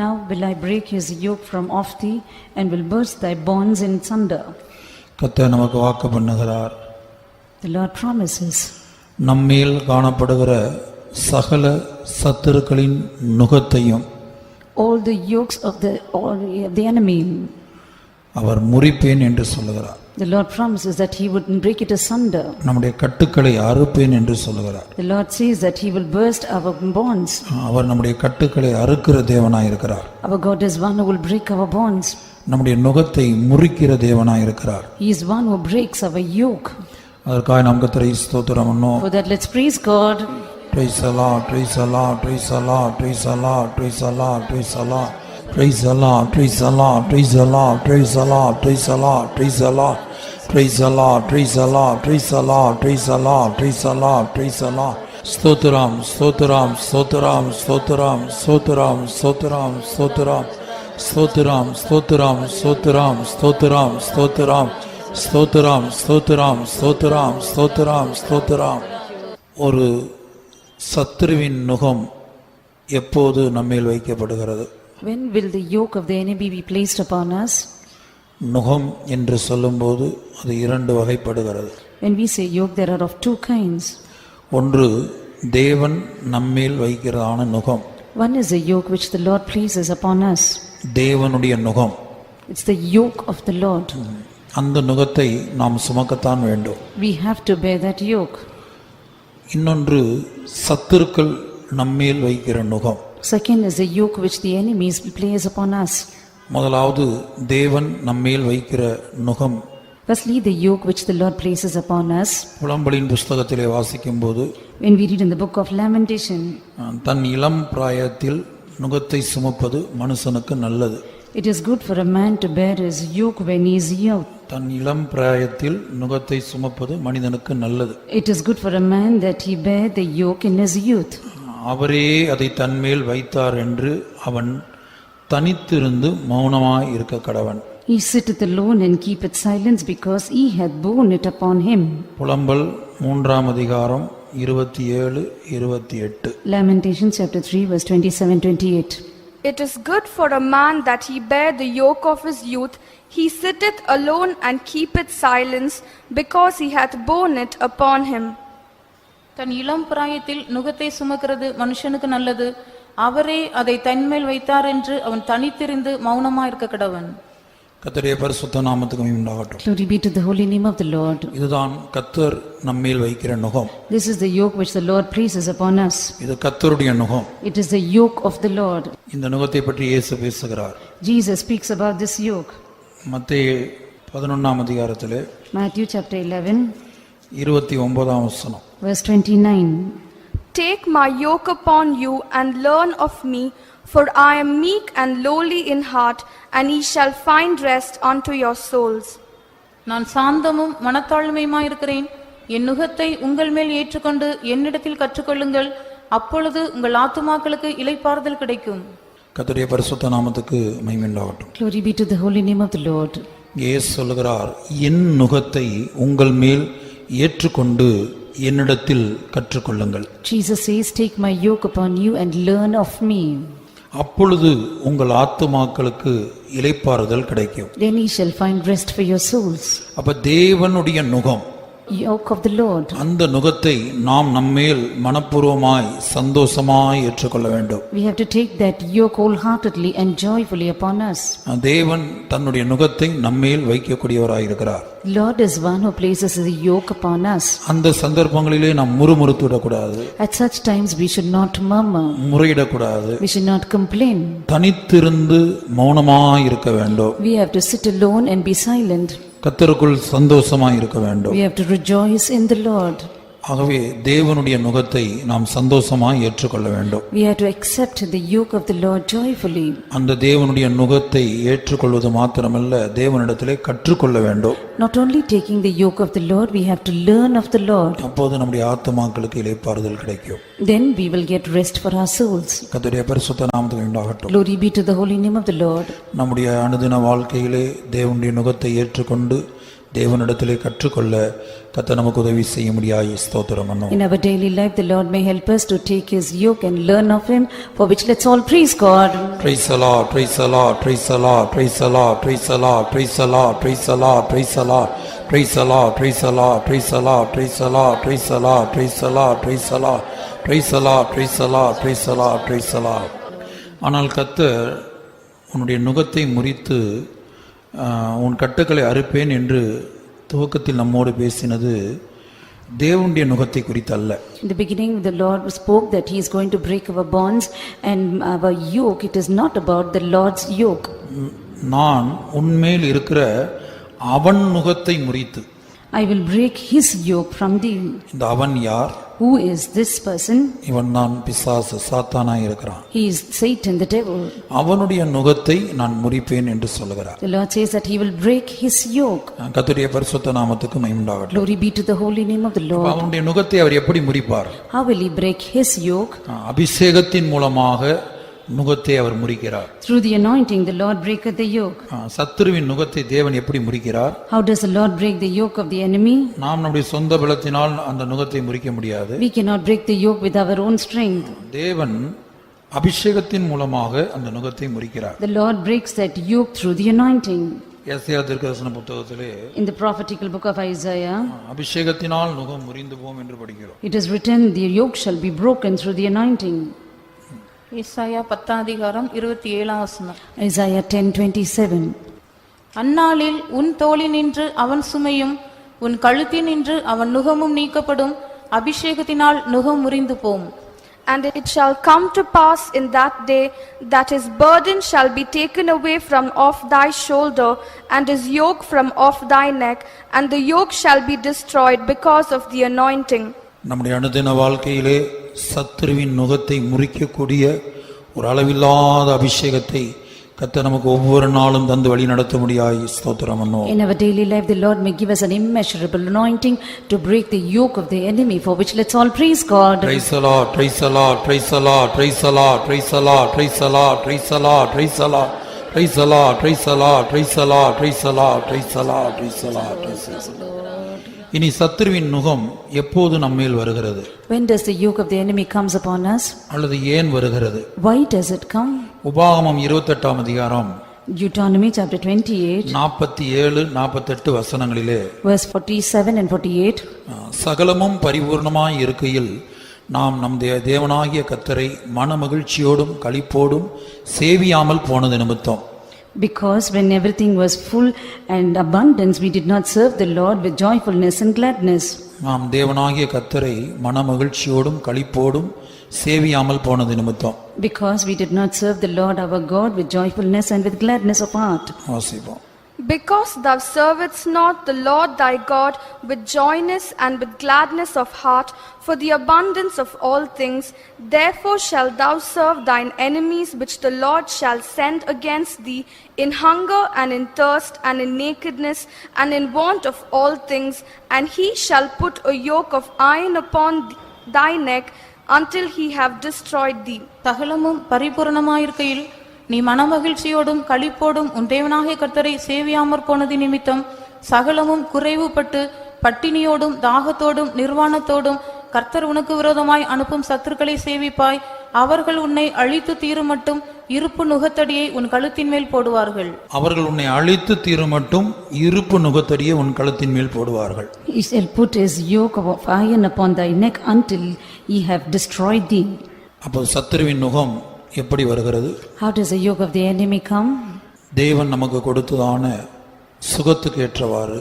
Now will I break his yoke from off thee, and will burst thy bonds in sunder. கர்த்தர் நமக்கு வாக்கு பண்ணுகிறார். The Lord promises, நம்மேல் காணப்படுகிற சகல சத்துருக்களின் நுகத்தையும் all the yokes of the enemy. அவர் முறிப்பேன் என்று சொல்லுகிறார். The Lord promises that he would break it asunder. நம்முடைய கட்டுக்களை அறுப்பேன் என்று சொல்லுகிறார். The Lord says that he will burst our bonds. அவர் நம்முடைய கட்டுக்களை அறுக்கிற தேவனாய் இருக்கிறார். Our God is one who will break our bonds. நம்முடைய நுகத்தை முறிக்கிற தேவனாய் இருக்கிறார். He is one who breaks our yoke. அதற்காக நாம் கர்த்தரை ஸ்தோத்திரம் பண்ணோம். For that let's praise God. Praise the Lord, praise the Lord, praise the Lord, praise the Lord, praise the Lord, praise the Lord. Praise the Lord, praise the Lord, praise the Lord, praise the Lord, praise the Lord, praise the Lord. Praise the Lord, praise the Lord, praise the Lord, praise the Lord, praise the Lord, praise the Lord. Stotram, stotram, stotram, stotram, stotram, stotram, stotram. Stotram, stotram, stotram, stotram, stotram. Stotram, stotram, stotram, stotram, stotram. ஒரு சத்துருவின் நுகம் எப்போது நம்மேல் வைக்கப்படுகிறது? When will the yoke of the enemy be placed upon us? நுகம் என்று சொல்லும்போது அது இரண்டு வகைப்படுகிறது. When we say yoke, there are of two kinds. ஒன்று தேவன் நம்மேல் வைக்கிறதான நுகம். One is a yoke which the Lord places upon us. தேவனுடைய நுகம். It's the yoke of the Lord. அந்த நுகத்தை நாம் சுமக்கத்தான் வேண்டும். We have to bear that yoke. இன்னொன்று சத்துருக்கள் நம்மேல் வைக்கிற நுகம். Second is the yoke which the enemies place upon us. முதலாவது தேவன் நம்மேல் வைக்கிற நுகம். Firstly, the yoke which the Lord places upon us. புலம்பலின் புஸ்தகத்திலே வாசிக்கும்போது When we read in the book of Lamentation, தன் இளம் பிராயத்தில் நுகத்தை சுமப்பது மனுஷனுக்கு நல்லது. it is good for a man to bear his yoke when he is young. தன் இளம் பிராயத்தில் நுகத்தை சுமப்பது மனிதனுக்கு நல்லது. It is good for a man that he bear the yoke in his youth. அவரே அதை தன்மேல் வைத்தார் என்று அவன் தனித்திருந்து மௌனமாய் இருக்க கடவன். He sitteth alone and keepeth silence, because he hath borne it upon him. புலம்பல் 3 அதிகாரம் 27 28. Lamentation chapter 3 verse 27-28. It is good for a man that he bear the yoke of his youth. He sitteth alone and keepeth silence, because he hath borne it upon him. தன் இளம் பிராயத்தில் நுகத்தை சுமக்கிறது மனுஷனுக்கு நல்லது. அவரே அதை தன்மேல் வைத்தார் என்று அவன் தனித்திருந்து மௌனமா இருக்க கடவன். கர்த்தருடைய பரிசுத்த நாமத்துக்கு மகிமை உண்டாகட்டும். Glory be to the holy name of the Lord. இதுதான் கர்த்தர் நம்மேல் வைக்கிற நுகம். This is the yoke which the Lord places upon us. இது கர்த்தருடைய நுகம். It is the yoke of the Lord. இந்த நுகத்தை பற்றி இயேசு பேசுகிறார். Jesus speaks about this yoke. மத்தேயு 11 அதிகாரத்திலே Matthew chapter 11 29 வசனம். verse 29. Take my yoke upon you and learn of me, for I am meek and lowly in heart, and ye shall find rest unto your souls. நான் சாந்தமும் மனத்தாழ்மையுமாய் இருக்கிறேன். என் நுகத்தை உங்கள் மேல் ஏற்றுக்கொண்டு என்னிடத்தில் கற்றுக்கொள்ளுங்கள். அப்பொழுது உங்கள் ஆத்துமாக்களுக்கு இளைப்பாறுதல் கிடைக்கும். கர்த்தருடைய பரிசுத்த நாமத்துக்கு மகிமை உண்டாகட்டும். Glory be to the holy name of the Lord. இயேசு சொல்லுகிறார், என் நுகத்தை உங்கள் மேல் ஏற்றுக்கொண்டு என்னிடத்தில் கற்றுக்கொள்ளுங்கள். Jesus says, take my yoke upon you and learn of me. அப்பொழுது உங்கள் ஆத்துமாக்களுக்கு இளைப்பாறுதல் கிடைக்கும். Then ye shall find rest for your souls. அப்ப தேவனுடைய நுகம், Yoke of the Lord. அந்த நுகத்தை நாம் நம்மேல் மனப்பூர்வமாய் சந்தோஷமாய் ஏற்றுக்கொள்ள வேண்டும். We have to take that yoke wholeheartedly and joyfully upon us. தேவன் தன்னுடைய நுகத்தை நம்மேல் வைக்கக்கூடியவராய் இருக்கிறார். Lord is one who places the yoke upon us. அந்த சந்தர்ப்பங்களிலே நாம் முறுமுறுத்து விடக்கூடாது. At such times we should not murmur. முறையிடக்கூடாது. We should not complain. தனித்திருந்து மௌனமாய் இருக்க வேண்டும். We have to sit alone and be silent. கர்த்தருக்குள் சந்தோஷமாய் இருக்க வேண்டும். We have to rejoice in the Lord. ஆகவே தேவனுடைய நுகத்தை நாம் சந்தோஷமாய் ஏற்றுக்கொள்ள வேண்டும். We have to accept the yoke of the Lord joyfully. அந்த தேவனுடைய நுகத்தை ஏற்றுக்கொள்வது மாத்திரமல்ல, தேவனிடத்திலே கற்றுக்கொள்ள வேண்டும். Not only taking the yoke of the Lord, we have to learn of the Lord. அப்போது நம்முடைய ஆத்துமாக்களுக்கு இளைப்பாறுதல் கிடைக்கும். Then we will get rest for our souls. கர்த்தருடைய பரிசுத்த நாமத்துக்கு உண்டாகட்டும். Glory be to the holy name of the Lord. நம்முடைய அனுதின வாழ்க்கையிலே தேவனுடைய நுகத்தை ஏற்றுக்கொண்டு தேவனிடத்திலே கற்றுக்கொள்ள கர்த்தர் நமக்கு உதவி செய்ய முடியாய் ஸ்தோத்திரம் பண்ணுவோம். In our daily life, the Lord may help us to take His yoke and learn of Him, for which let's all praise God. Praise the Lord, praise the Lord, praise the Lord, praise the Lord, praise the Lord, praise the Lord, praise the Lord, praise the Lord, praise the Lord, praise the Lord, praise the Lord, praise the Lord, praise the Lord, praise the Lord, praise the Lord, praise the Lord, praise the Lord, praise the Lord, praise the Lord. ஆனால் கர்த்தர் உன்னுடைய நுகத்தை முறித்து உன் கட்டுக்களை அறுப்பேன் என்று துவக்கத்தில் நம்மோடு பேசினது தேவனுடைய நுகத்தை குறித்து அல்ல. In the beginning, the Lord spoke that He is going to break our bonds and our yoke. It is not about the Lord's yoke. நான் உன்மேல் இருக்கிற அவன் நுகத்தை முறித்து. I will break his yoke from thee. இந்த அவன் யார்? Who is this person? இவன் தான் பிசாசு, சாத்தானாய் இருக்கிறான். He is Satan, the devil. அவனுடைய நுகத்தை நான் முறிப்பேன் என்று சொல்கிறார். The Lord says that He will break his yoke. கர்த்தருடைய பரிசுத்த நாமத்துக்கு மகிமை உண்டாகட்டும். Glory be to the holy name of the Lord. அவனுடைய நுகத்தை அவர் எப்படி முறிப்பார்? How will He break his yoke? அபிஷேகத்தின் மூலமாக நுகத்தை அவர் முறிக்கிறார். Through the anointing, the Lord breaketh the yoke. சத்துருவின் நுகத்தை தேவன் எப்படி முறிக்கிறார்? How does the Lord break the yoke of the enemy? நாம் நம்முடைய சொந்த பலத்தினால் அந்த நுகத்தை முறிக்க முடியாது. We cannot break the yoke with our own strength. தேவன் அபிஷேகத்தின் மூலமாக அந்த நுகத்தை முறிக்கிறார். The Lord breaks that yoke through the anointing. ஏசாயா தீர்க்கதரிசன புத்தகத்திலே In the prophetical book of Isaiah, அபிஷேகத்தினால் நுகம் முறிந்து போம் என்று படிக்கிறோம். it is written, the yoke shall be broken through the anointing. ஏசாயா 10:27. Isaiah 10:27. அந்நாளில் உன் தோளினின்று அவன் சுமையும் உன் கழுத்தினின்று அவன் நுகமும் நீக்கப்படும், அபிஷேகத்தினால் நுகம் முறிந்து போம். And it shall come to pass in that day that his burden shall be taken away from off thy shoulder, and his yoke from off thy neck, and the yoke shall be destroyed because of the anointing. நம்முடைய அனுதின வாழ்க்கையிலே சத்துருவின் நுகத்தை முறிக்கக்கூடிய ஒரு அளவில்லாத அபிஷேகத்தை கர்த்தர் நமக்கு ஒவ்வொரு நாளும் தந்து வழி நடத்த முடியாய் ஸ்தோத்திரம் பண்ணுவோம். In our daily life, the Lord may give us an immeasurable anointing to break the yoke of the enemy, for which let's all praise God. Praise the Lord, praise the Lord, praise the Lord, praise the Lord, praise the Lord, praise the Lord, praise the Lord, praise the Lord, praise the Lord, praise the Lord, praise the Lord, praise the Lord, praise the Lord, praise the Lord, praise the Lord. இனி சத்துருவின் நுகம் எப்போது நம்மேல் வருகிறது? When does the yoke of the enemy comes upon us? அல்லது ஏன் வருகிறது? Why does it come? உபாகமம் 28ஆம் அதிகாரம் Deuteronomy chapter 28, 47 48 வசனங்களிலே verse 47 and 48. சகலமும் பரிபூர்ணமாய் இருக்கையில் நாம் நம் தேவனாகிய கர்த்தரை மனமகிழ்ச்சியோடும் களிப்போடும் சேவியாமல் போனது நிமித்தம். Because when everything was full and abundance, we did not serve the Lord with joyfulness and gladness. நாம் தேவனாகிய கர்த்தரை மனமகிழ்ச்சியோடும் களிப்போடும் சேவியாமல் போனது நிமித்தம். Because we did not serve the Lord our God with joyfulness and with gladness of heart. வாசிப்போம். Because thou servedst not the Lord thy God with joyness and with gladness of heart for the abundance of all things, therefore shalt thou serve thine enemies which the Lord shall send against thee in hunger and in thirst and in nakedness and in want of all things, and he shall put a yoke of iron upon thy neck until he have destroyed thee. சகலமும் பரிபூரணமாயிருக்கையில் நீ மனமகிழ்ச்சியோடும் களிப்போடும் உன் தேவனாகிய கர்த்தரை சேவியாமற் போனது நிமித்தம் சகலமும் குறைவுபட்டு பட்டினியோடும் தாகத்தோடும் நிர்வாணத்தோடும் கர்த்தர் உனக்கு விரோதமாய் அனுப்பும் சத்துருக்களை சேவிப்பாய். அவர்கள் உன்னை அழித்து தீருமட்டும் இருப்பு நுகத்தடியை உன் கழுத்தின் மேல் போடுவார்கள். அவர்கள் உன்னை அழித்து தீருமட்டும் இருப்பு நுகத்தடியை உன் கழுத்தின் மேல் போடுவார்கள். He shall put his yoke of iron upon thy neck until he have destroyed thee. அப்போ சத்துருவின் நுகம் எப்படி வருகிறது? How does the yoke of the enemy come? தேவன் நமக்கு கொடுத்ததான சுகத்துக்கு ஏற்றவாறு,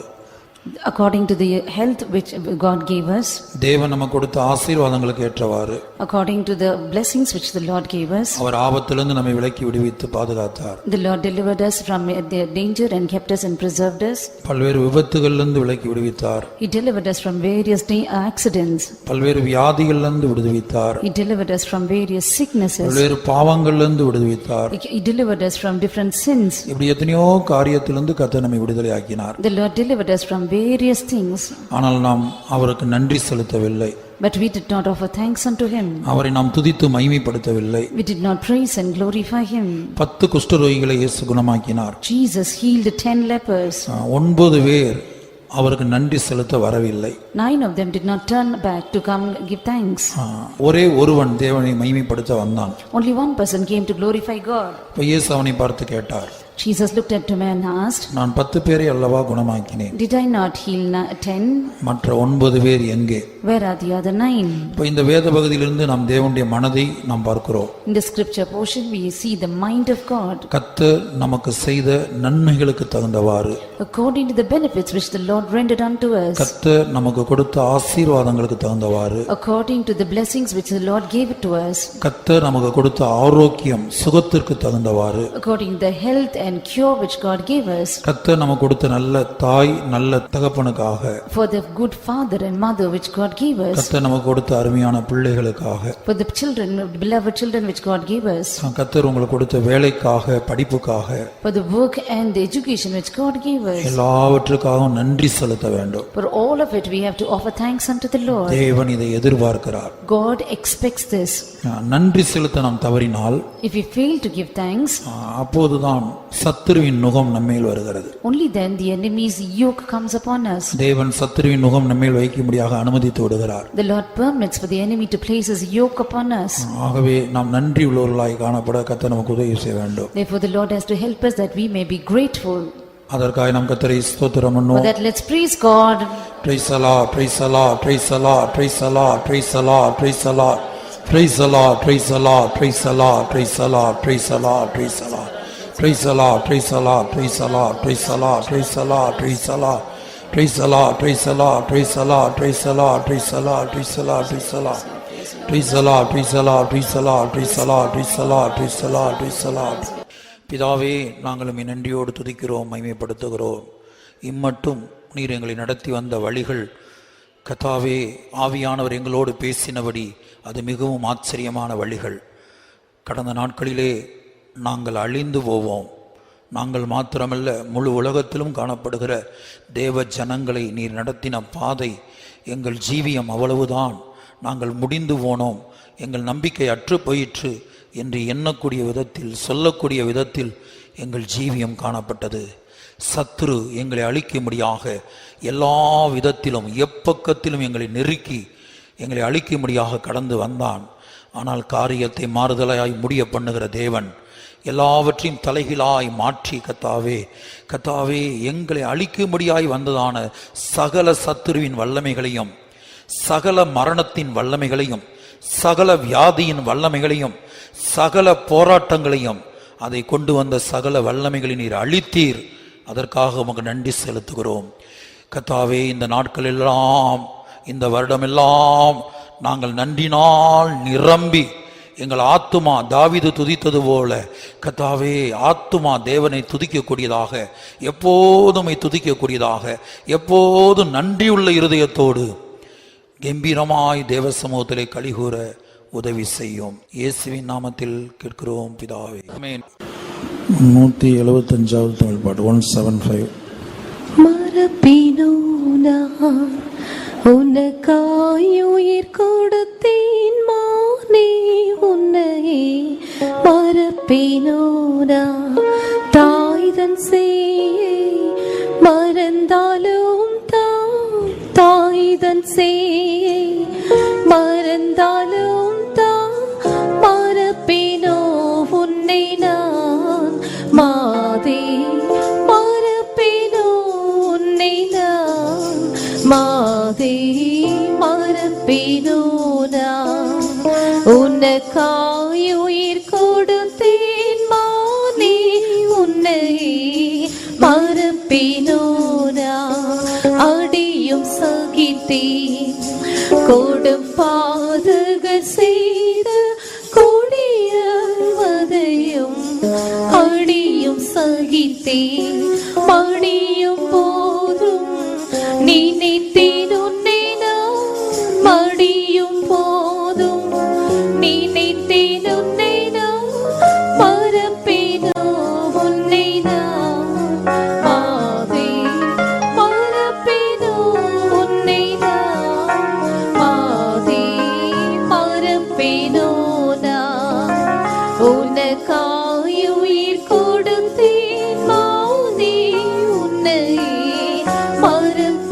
according to the health which God gave us, தேவன் நமக்கு கொடுத்த ஆசீர்வாதங்களுக்கு ஏற்றவாறு, according to the blessings which the Lord gave us. அவர் ஆபத்திலிருந்து நம்மை விலக்கி விடுவித்து பாதுகாத்தார். The Lord delivered us from the danger and kept us and preserved us. பல்வேறு விபத்துகளிலிருந்து விலக்கி விடுவித்தார். He delivered us from various accidents. பல்வேறு வியாதிகளிலிருந்து விடுவித்தார். He delivered us from various sicknesses. பல்வேறு பாவங்களிலிருந்து விடுவித்தார். He delivered us from different sins. இப்படி எத்தனையோ காரியத்திலிருந்து கர்த்தர் நம்மை விடுதலை ஆக்கினார். The Lord delivered us from various things. ஆனால் நாம் அவருக்கு நன்றி செலுத்தவில்லை. But we did not offer thanks unto him. அவரை நாம் துதித்து மகிமைப்படுத்தவில்லை. We did not praise and glorify him. 10 குஷ்டரோகிகளை இயேசு குணமாக்கினார். Jesus healed 10 lepers. 9 பேர் அவருக்கு நன்றி செலுத்த வரவில்லை. 9 of them did not turn back to come give thanks. ஒரே ஒருவன் தேவனை மகிமைப்படுத்த வந்தான். Only one person came to glorify God. இப்ப இயேசு அவனை பார்த்து கேட்டார், Jesus looked at him and asked, நான் 10 பேரை அல்லவா குணமாக்கினேன், did I not heal 10? மற்ற 9 பேர் எங்கே? Where are the other 9? இப்ப இந்த வேத பகுதியிலிருந்து நாம் தேவனுடைய மனதை நாம் பார்க்கிறோம். In the scripture portion we see the mind of God. கர்த்தர் நமக்கு செய்த நன்மைகளுக்கு தகுந்தவாறு, According to the benefits which the Lord rendered unto us. கர்த்தர் நமக்கு கொடுத்த ஆசீர்வாதங்களுக்கு தகுந்தவாறு, According to the blessings which the Lord gave to us. கர்த்தர் நமக்கு கொடுத்த ஆரோக்கியம் சுகத்திற்கு தகுந்தவாறு, According to the health and cure which God gave us. கர்த்தர் நமக்கு கொடுத்த நல்ல தாய் நல்ல தகப்பனுக்காக, For the good father and mother which God gave us. கர்த்தர் நமக்கு கொடுத்த அருமையான பிள்ளைகளுக்காக, For the children, beloved children which God gave us. கர்த்தர் உங்களுக்கு கொடுத்த வேலைக்காக படிப்புக்காக, For the work and the education which God gave us. எல்லாவற்றுக்காகவும் நன்றி செலுத்த வேண்டும். For all of it we have to offer thanks unto the Lord. தேவன் இதை எதிர்பார்க்கிறார். God expects this. நன்றி செலுத்த நாம் தவறினால், If we fail to give thanks, அப்போதுதான் சத்துருவின் நுகம் நம்மேல் வருகிறது. only then the enemy's yoke comes upon us. தேவன் சத்துருவின் நுகம் நம்மேல் வைக்கும்படியாக அனுமதித்து விடுகிறார். The Lord permits for the enemy to place his yoke upon us. ஆகவே நாம் நன்றி உள்ளவர்களாய் காணப்பட கர்த்தர் நமக்கு உதவி செய்ய வேண்டும். Therefore the Lord has to help us that we may be grateful. அதற்காக நாம் கர்த்தரை ஸ்தோத்திரம் For பண்ணுவோம். that let's praise God. Praise the Lord, praise the Lord, praise the Lord, praise the Lord, praise the Lord, praise the Lord, praise the Lord, praise the Lord, praise the Lord, praise the Lord, praise the Lord, praise the Lord. Praise the Lord, praise the Lord, praise the Lord, praise the Lord, praise the Lord, praise the Lord, praise the Lord, praise the Lord, praise the Lord, praise the Lord, praise the Lord, praise the Lord, praise the Lord, praise the Lord, praise the Lord, praise the Lord, praise the Lord, praise the Lord, praise the Lord, praise the Lord. பிதாவே, நாங்கள் உம்மை நன்றியோடு துதிக்கிறோம், மகிமைப்படுத்துகிறோம். இம்மட்டும் நீர் எங்களை நடத்தி வந்த வழிகள், கர்த்தாவே, ஆவியானவர் எங்களோடு பேசினபடி அது மிகவும் ஆச்சரியமான வழிகள். கடந்த நாட்களிலே நாங்கள் அழிந்து போவோம், நாங்கள் மாத்திரமல்ல முழு உலகத்திலும் காணப்படுகிற தேவ ஜனங்களை நீர் நடத்தின பாதை, எங்கள் ஜீவியம் அவ்வளவுதான், நாங்கள் முடிந்து போனோம், எங்கள் நம்பிக்கை அற்று போயிற்று என்று எண்ணக்கூடிய விதத்தில், சொல்லக்கூடிய விதத்தில் எங்கள் ஜீவியம் காணப்பட்டது. சத்துரு எங்களை அழிக்கும்படியாக எல்லா விதத்திலும் எப்பக்கத்திலும் எங்களை நெருக்கி எங்களை அழிக்கும்படியாக கடந்து வந்தான். ஆனால் காரியத்தை மாறுதலாய் முடிய பண்ணுகிற தேவன் எல்லாவற்றையும் தலைகீழாய் மாற்றி, கர்த்தாவே, கர்த்தாவே, எங்களை அழிக்கும்படியாய் வந்ததான சகல சத்துருவின் வல்லமைகளையும், சகல மரணத்தின் வல்லமைகளையும், சகல வியாதியின் வல்லமைகளையும், சகல போராட்டங்களையும், அதை கொண்டு வந்த சகல வல்லமைகளை நீர் அழித்தீர். அதற்காக உமக்கு நன்றி செலுத்துகிறோம். கர்த்தாவே, இந்த நாட்கள் எல்லாம், இந்த வருடமெல்லாம் நாங்கள் நன்றினால் நிரம்பி எங்கள் ஆத்துமா தாவீது துதித்தது போல, கர்த்தாவே, ஆத்துமா தேவனை துதிக்கக்கூடியதாக, எப்போதும் துதிக்கக்கூடியதாக, எப்போதும் நன்றியுள்ள இருதயத்தோடு கம்பீரமாய் தேவ சமூகத்திலே கலிகூற உதவி செய்யும். இயேசுவின் நாமத்தில் கேட்கிறோம் பிதாவே, ஆமென். 175வது தமிழ் பாட்டு 175. மரபினோ நான் உனக்காய் உயிர் கொடுத்தேன் மானே உன்னையே, மரபினோ நான் தாய்தன் செய்யை மறந்தாலும் தாய்தன் செய்யை மறந்தாலும் மரபினோ உன்னை நான் மாதே, மரபினோ உன்னை நான் மாதே, மரபினோ நான் உனக்காய் உயிர் கொடுத்தேன் மானே உன்னையே, மரபினோ நான் அடியும் சகித்தேன் கொடும் பாதகர் செய்து கொடியவதையும் அடியும் சகித்தேன் மடியும் போதும் நினைத்தேன் உன்னை நான் மடியும் போதும் நினைத்தேன் உன்னை நான் மறப்பேனோ உன்னை நான் மாதே, மறப்பேனோ உன்னை நான் மாதே, மறப்பேனோ நான் உனக்காய் உயிர் கொடுத்தேன் மானே உன்னை மறப்பேனோ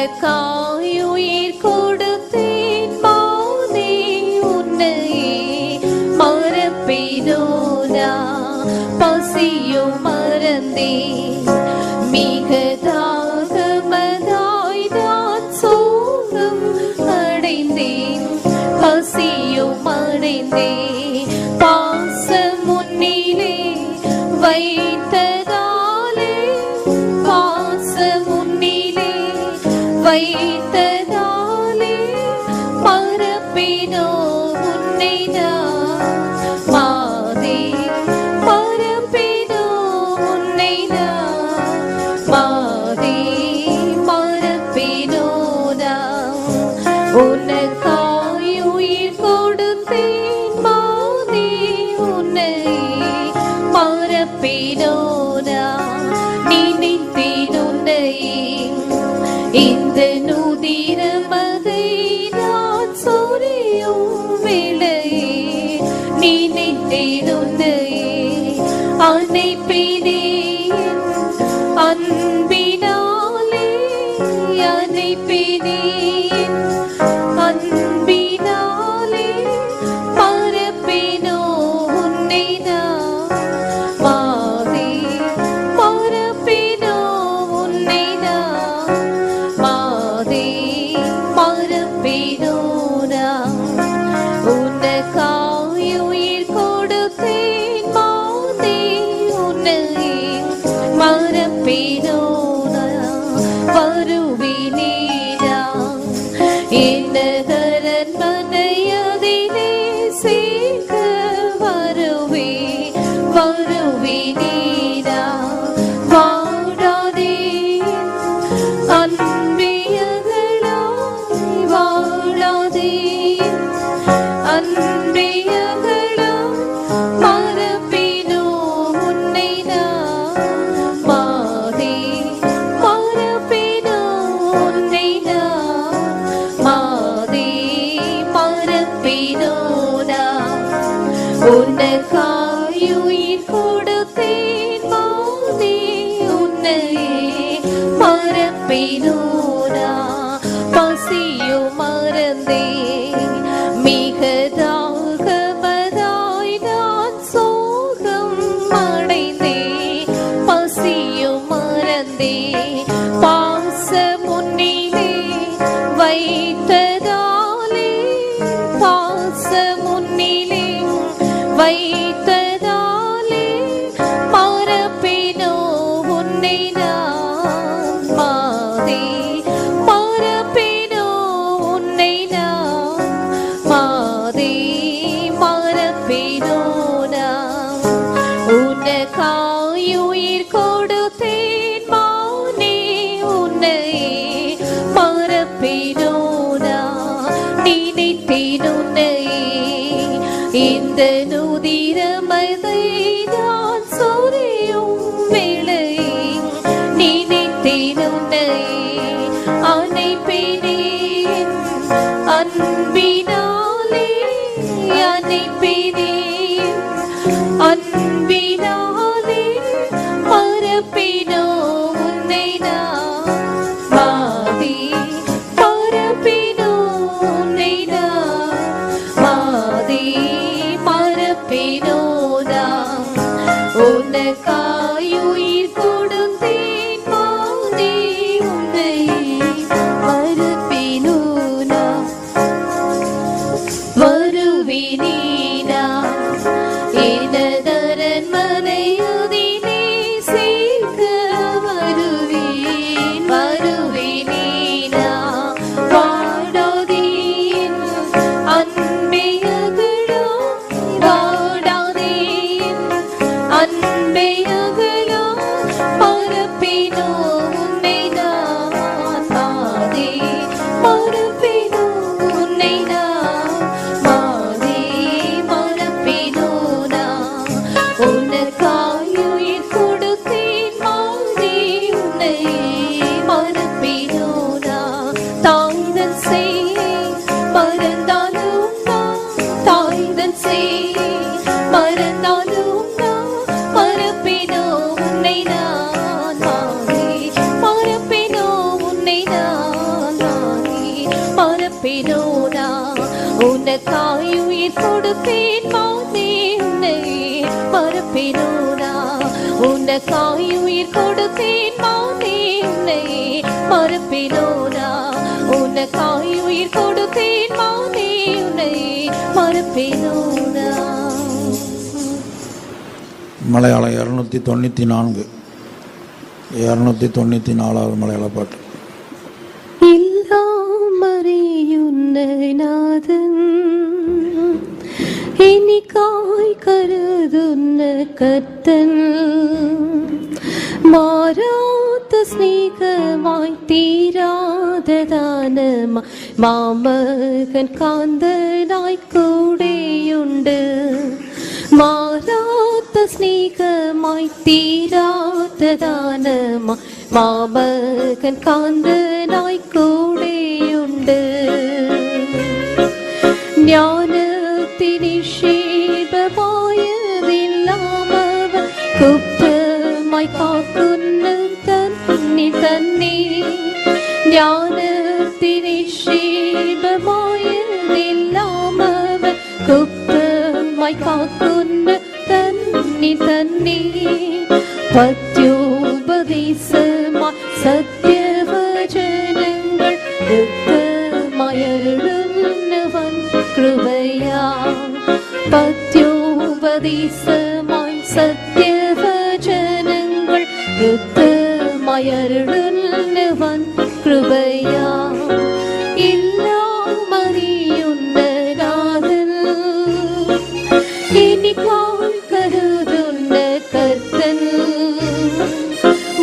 உனக்காயுயிர் கொடுத்தேன் மானே உன்னையே மறப்பேனோ நான் பசியும் மறந்தேன் மிக தாகமதாய் நான் சோகம் அடைந்தேன் பசியும் அடைந்தேன் பாசம் முன்னிலே வைத்ததாலே பாசம் முன்னிலே வைத்ததாலே மறப்பேனோ உன்னை நான் மாதே மறப்பேனோ உன்னை நான் மாதே மறப்பேனோ நான் உனக்காய் உயிர் கொடுத்தேன் மாதே உன்னை மறப்பேனோ நான் நினைத்தேன் உன்னையே இந்த நுதிரமதை நான் சொரியும் வேளையே நினைத்தேன் உன்னையே அனைப்பினேன் அன்பினாலே அனைப்பினேன் அன்பினாலே மறப்பேனோ உன்னை நான் மாதே மறப்பேனோ உன்னை நான் மாதே மறப்பேனோ நான் உனக்காய் உயிர் கொடுத்தேன் மாதே உன்னையே மறப்பேனோ நான் வருவேனே நான் என்னகரன் மனையதிலே சேர்க்க வருவேனே நான் வாழாதே அன்பியகளாய் வாழாதே அன்பியகளாய் மறப்பேனோ உன்னை நான் மாதே மறப்பேனோ உன்னை நான் மாதே மறப்பேனோ நான் உனக்காய் உயிர் கொடுத்தேன் மாதே உன்னையே மறப்பேனோ நான் பசியும் மறந்தேன் மிக தாகமதாய் நான் சோகம் அடைந்தேன் பசியும் மறந்தேன் பாசம் முன்னிலே வைத்ததாலே பாசம் முன்னிலே வைத்ததாலே மறப்பேனோ உன்னை நான் மாதே கொடுத்தேன் மானே உன்னை மறப்பேனோனா உனக்காய் உயிர் கொடுத்தேன் மானே உன்னை மறப்பேனோனா உனக்காய் உயிர் கொடுத்தேன் மானே உன்னை மறப்பேனோனா. மலையாளம் 294 294 மலையாள பாட்டு. ഇല്ലാമറിയുന്നനാഥൻ എനിക്കായി കരുതുന്ന കർത്തൻ മാറാത്ത സ്നേഹമായി തീരാതെ ദാനമായി മാമകൻ കാന്തനായി കൂടെയുണ്ട്. മാറാത്ത സ്നേഹമായി തീരാത്ത ദാനമായി മാമകൻ കാന്തനായി കൂടെയുണ്ട്. ജ്ഞാനത്തിനിക്ഷേപമായതെല്ലാം അവൻ ഗുപ്തമായി കാക്കുന്ന തന്നെ തന്നെ. ജ്ഞാനത്തിനിക്ഷേപമായതെല്ലാം അവൻ ഗുപ്തമായി കാക്കുന്ന തന്നെ തന്നെ. പത്യോപദേശമായി സത്യവചനങ്ങൾ വ്യക്തമായരുളുന്നവൻ കൃപയാ. പത്യോപദേശമായി സത്യവചനങ്ങൾ വ്യക്തമായരുളുന്നവൻ കൃപയാ. ഇല്ലാമറിയുന്ന നാഥൻ എനിക്കായി കരുതുന്ന കർത്തൻ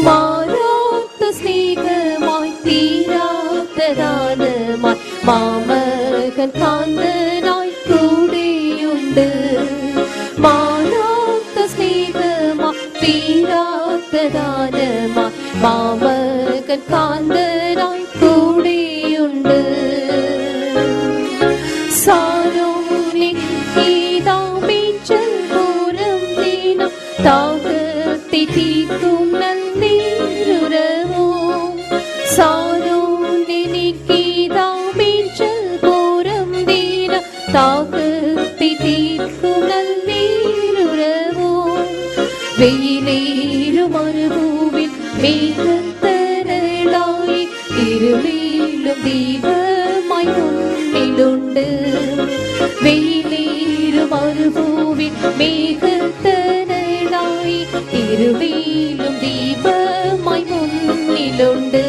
മാറാത്ത സ്നേഹമായി തീരാത്ത ദാനമായി മാമകൻ കാന്തനായി കൂടെയുണ്ട്. മാറാത്ത സ്നേഹമായി തീരാത്ത ദാനമായി മാമകൻ കാന്തനായി കൂടെയുണ്ട്. സാരോനെ ഈതാമേച്ചൽപൂരം ദിനം താകത്തി തീർക്കും നന്ദിരുരവോ. സാരോനെനിക്കീതാമേച്ചൽപൂരം ദിനം താകത്തി തീർക്കും നന്ദിരുരവോ. വെയിലേലും മരുഭൂവിൽ മേഘത്തരളായി ഇരുളിലും ദീപമായി മുന്നിലുണ്ട്. വെയിലേലും മരുഭൂവിൽ മേഘത്തരളായി ഇരുളിലും ദീപമായി മുന്നിലുണ്ട്.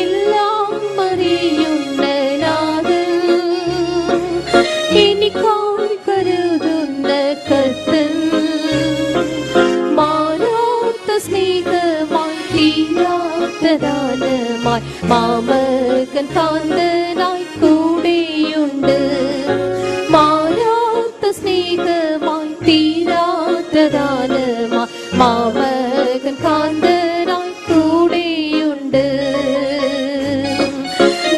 എല്ലാം അറിയുന്ന നാഥൻ എനിക്കായി കരുതുന്ന കർത്തൻ മാറാത്ത സ്നേഹമായി തീരാത്ത ദാനമായി മാമകൻ കാന്തനായി കൂടെയുണ്ട്. മാറാത്ത സ്നേഹമായി തീരാത്ത ദാനമായി മാമകൻ കാന്തനായി കൂടെയുണ്ട്.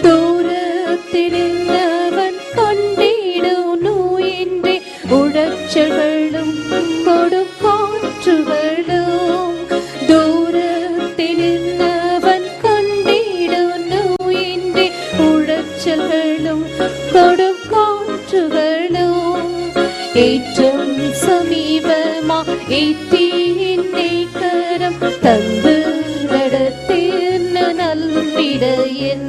ദൂരത്തിരുന്നവൻ കണ്ടിടുന്നു എന്റെ ഉഴച്ചകളും കൊടുങ്കാറ്റുകളും. ദൂരത്തിരുന്നവൻ കണ്ടിടുന്നു എന്റെ ഉഴച്ചകളും കൊടുങ്കാറ്റുകളും. ഏറ്റവും സമീപമാ എത്തി എന്നെ കരം തന്ന് നടത്തുന്ന നല്ലിടയൻ.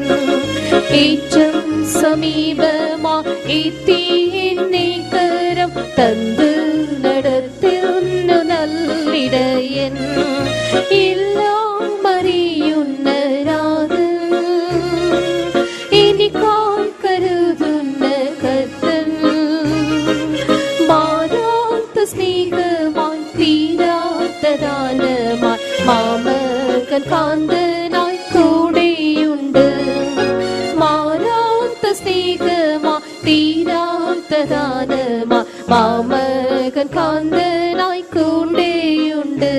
ഏറ്റവും സമീപമാ എത്തി എന്നെ കരം തന്ന് നടത്തുന്ന നല്ലിടയൻ. എല്ലാം അറിയുന്ന നാഥൻ എനിക്കായി കരുതുന്ന കർത്തൻ മാറാത്ത സ്നേഹമായി തീരാത്ത ദാനമായി മാമകൻ കാന്തനായി കൂടെയുണ്ട്. മാറാത്ത സ്നേഹമായി തീരാത്ത ദാനമായി മാമകൻ കാന്തനായി കൂടെയുണ്ട്.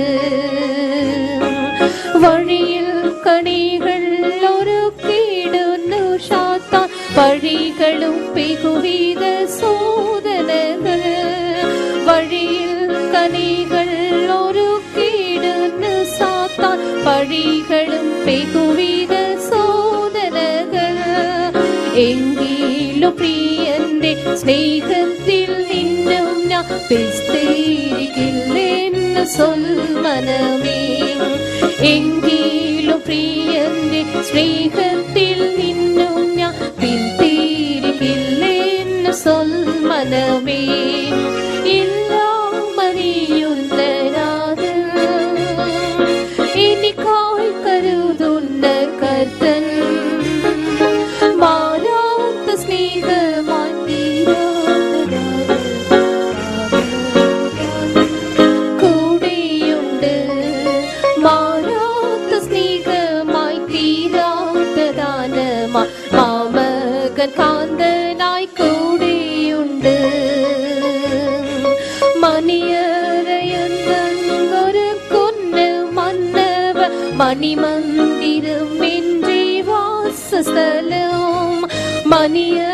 വഴിയിൽ കണികൾ ഒരുക്കിയിടുന്നു ശാത്താൻ വഴികളും പെകുവിധ സോദനകൾ. വഴിയിൽ കണികൾ ഒരുക്കിയിടുന്നു സാത്താൻ വഴികളും പെകുവിധ സോദനകൾ. എങ്കിലും പ്രിയന്റെ സ്നേഹത്തിൽ നിൻ പിസ്തീരിക്കില്ലെന്ന് சொல் മനമേ എങ്കിലും പ്രിയന്റെ സ്നേഹത്തിൽ നിന്നും ഞാൻ പിന്തിരിക്കില്ലെന്ന് சொல் മനമേ ഇല്ലാമറിയുന്ന നാഥൻ എനിക്കായി കരുതുന്ന കർത്തൻ മാറാത്ത സ്നേഹമായി കൂടെയുണ്ട് മാറാത്ത സ്നേഹമായി തീരാത്തതാണ് മാമകൻ കാന്തനായി കൂടെയുണ്ട് മണിയറയെന്നൊരു കൊന്ന് മന്നവ മണിമന്ദിരം എന്റെ വാസസ്ഥലം മണിയറയെന്നൊരു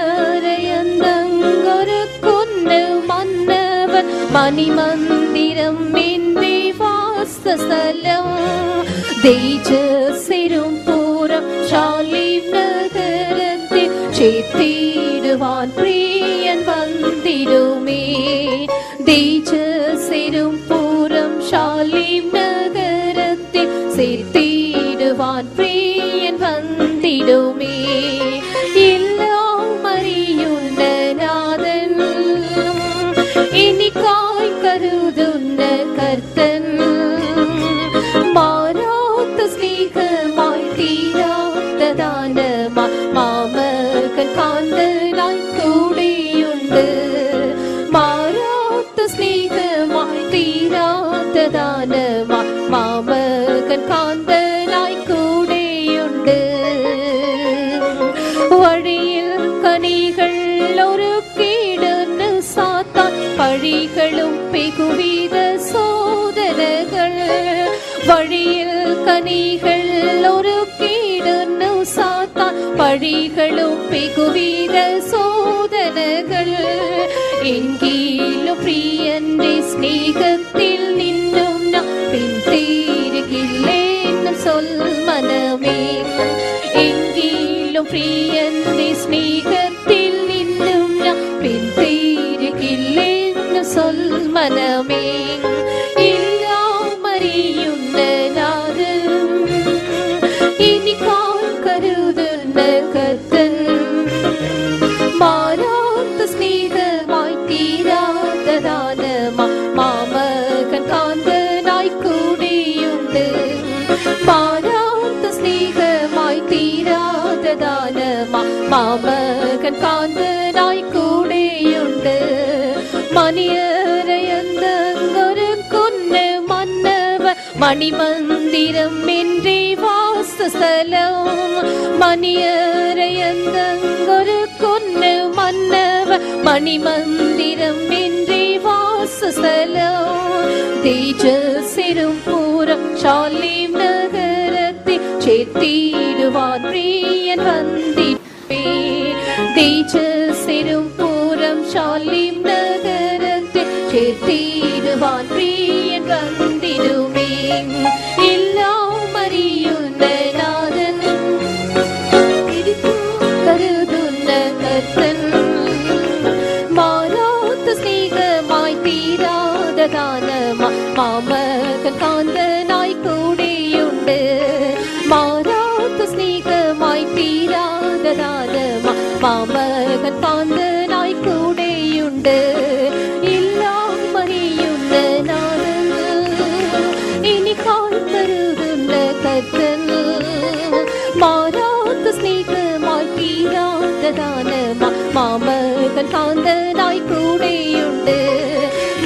കൊന്ന് മന്നവൻ മണിമന്ദിരം എന്റെ വാസസ്ഥലം തേജസ്സിരും പൂരം ശാലിം നഗരത്തിൽ ചേർത്തിടുവാൻ പ്രിയൻ വന്നിടുമേ തേജസ്സിരും പൂരം ശാലിം നഗരത്തിൽ ചേർത്തിടുവാൻ പ്രിയൻ വന്നിടുമേ എല്ലാം അറിയുന്ന നാഥൻ എനിക്കായി കരുതുന്ന കർത്തൻ മാറാത്ത സ്നേഹമായി തീരാത്തതാണ് മാമകൻ കാന്തനായി കൂടെയുണ്ട് മാറാത്ത സ്നേഹമായി തീരാത്തതാണ് മാമകൻ കാന്തനായി കൂടെയുണ്ട് വഴിയിൽ കണികൾ ഒരുക്കിയിടുന്ന സാത്താൻ പഴികളും പെകുവിധ സോദനകൾ വഴിയിൽ കണികൾ ഒരുക്കിയിടുന്ന സാത്താൻ പഴികളും പെകുവിധ സോദനകൾ എങ്കിലും പ്രിയന്റെ സ്നേഹത്തിൽ നിന്നും ഞാൻ പിന്തിരിക്കില്ലെന്ന് சொல் മനമേ എങ്കിലും പ്രിയന്റെ സ്നേഹത്തിൽ നിന്നും ഞാൻ പിന്തിരിക്കില്ലെന്ന് சொல் മനമേ എല്ലാം അറിയുന്ന നാഥൻ എനിക്കായി കരുതുന്ന കർത്തൻ മാറാത്ത സ്നേഹമായി തീരാത്തതാണ് മാമകൻ കാന്തനായി കൂടെയുണ്ട് മാറാത്ത സ്നേഹമായി തീരാത്തതാണ് മാമകൻ കാന്തനായി കൂടെയുണ്ട് മണിയറയെന്നൊരു കൊന്ന് മന്നവ മണിമന്ദിരം എന്റെ വാസസ്ഥലം മണിയറയെന്നൊരു കൊന്ന് മന്നവ മണിമന്ദിരം എന്റെ വാസസ്ഥലം തേജസ്സിരും പൂരം ശാലിം നഗരത്തിൽ ചേർത്തിടുവാൻ പ്രിയൻ വന്നിടുമേ തേജസ്സിരും പൂരം ശാലിം നഗരത്തിൽ ചേർത്തിടുവാൻ പ്രിയൻ വന്നിടുമേ എല്ലാം അറിയുന്ന നാഥൻ കരുതുന്ന കർത്തൻ മാറാത്ത സ്നേഹമായി തീരാതതാണ് മാമകൻ കാന്തനായി കൂടെയുണ്ട് മാറാത്ത സ്നേഹമായി തീരാതതാണ് മാമകൻ കാന്തനായി കൂടെയുണ്ട് എല്ലാം അറിയുന്ന നാഥൻ എനിക്കായി കരുതുന്ന കർത്തൻ മാറാത്ത സ്നേഹമായി തീരാത്തതാണ് മാമകൻ കാന്തനായി കൂടെയുണ്ട്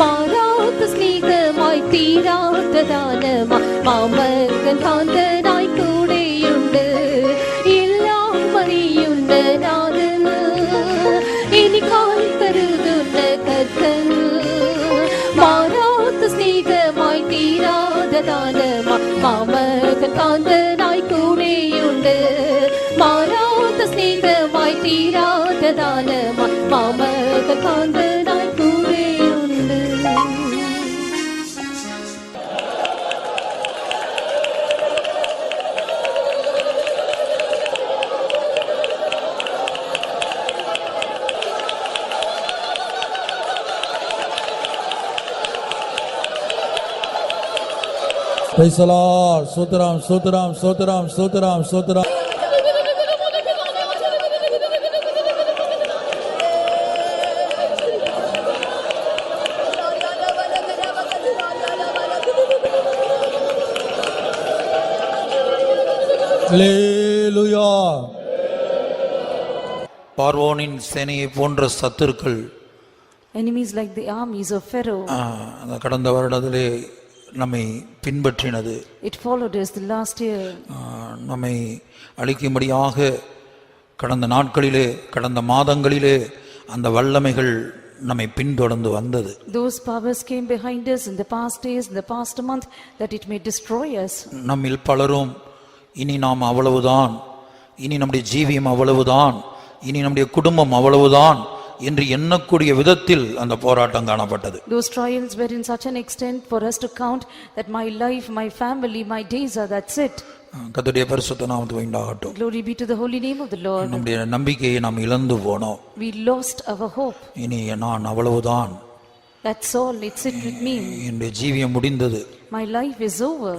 മാറാത്ത സ്നേഹമായി തീരാത്തതാണ് മാമകൻ കാന്തനായി കൂടെയുണ്ട് എല്ലാം അറിയുന്ന നാഥൻ എനിക്കായി കരുതുന്ന കർത്തൻ മാറാത്ത സ്നേഹമായി തീരാത്തതാണ് മാമകൻ കാന്തനായി കൂടെയുണ്ട് മാറാത്ത സ്നേഹമായി തീരാത്തതാണ് മാമകൻ കാന്തനായി കൂടെയുണ്ട്. พ praise the Lord. Sotram, sotram, sotram, sotram, sotram. Hallelujah. பார்வோனின் சேனையை போன்ற சத்துருக்கள் Enemies like the armies of Pharaoh. அந்த கடந்த வருடத்திலே நம்மை பின்பற்றினது. It followed us the last year. நம்மை அழிக்கும்படியாக கடந்த நாட்களிலே கடந்த மாதங்களிலே அந்த வல்லமைகள் நம்மை பின்தொடர்ந்து வந்தது. Those powers came behind us in the past days, in the past month, that it may destroy us. நம்மில் பலரும் இனி நாம் அவ்வளவுதான், இனி நம்முடைய ஜீவியம் அவ்வளவுதான், இனி நம்முடைய குடும்பம் அவ்வளவுதான் என்று எண்ணக்கூடிய விதத்தில் அந்த போராட்டம் காணப்பட்டது. Those trials were in such an extent for us to count that my life, my family, my days are, that's it. கர்த்தருடைய பரிசுத்த நாமத்துக்கு உண்டாகட்டும். Glory be to the holy name of the Lord. நம்முடைய நம்பிக்கையை நாம் இழந்து போனோம். We lost our hope. இனி நான் அவ்வளவுதான், That's all, it's it with me. என்னுடைய ஜீவியம் முடிந்தது. My life is over.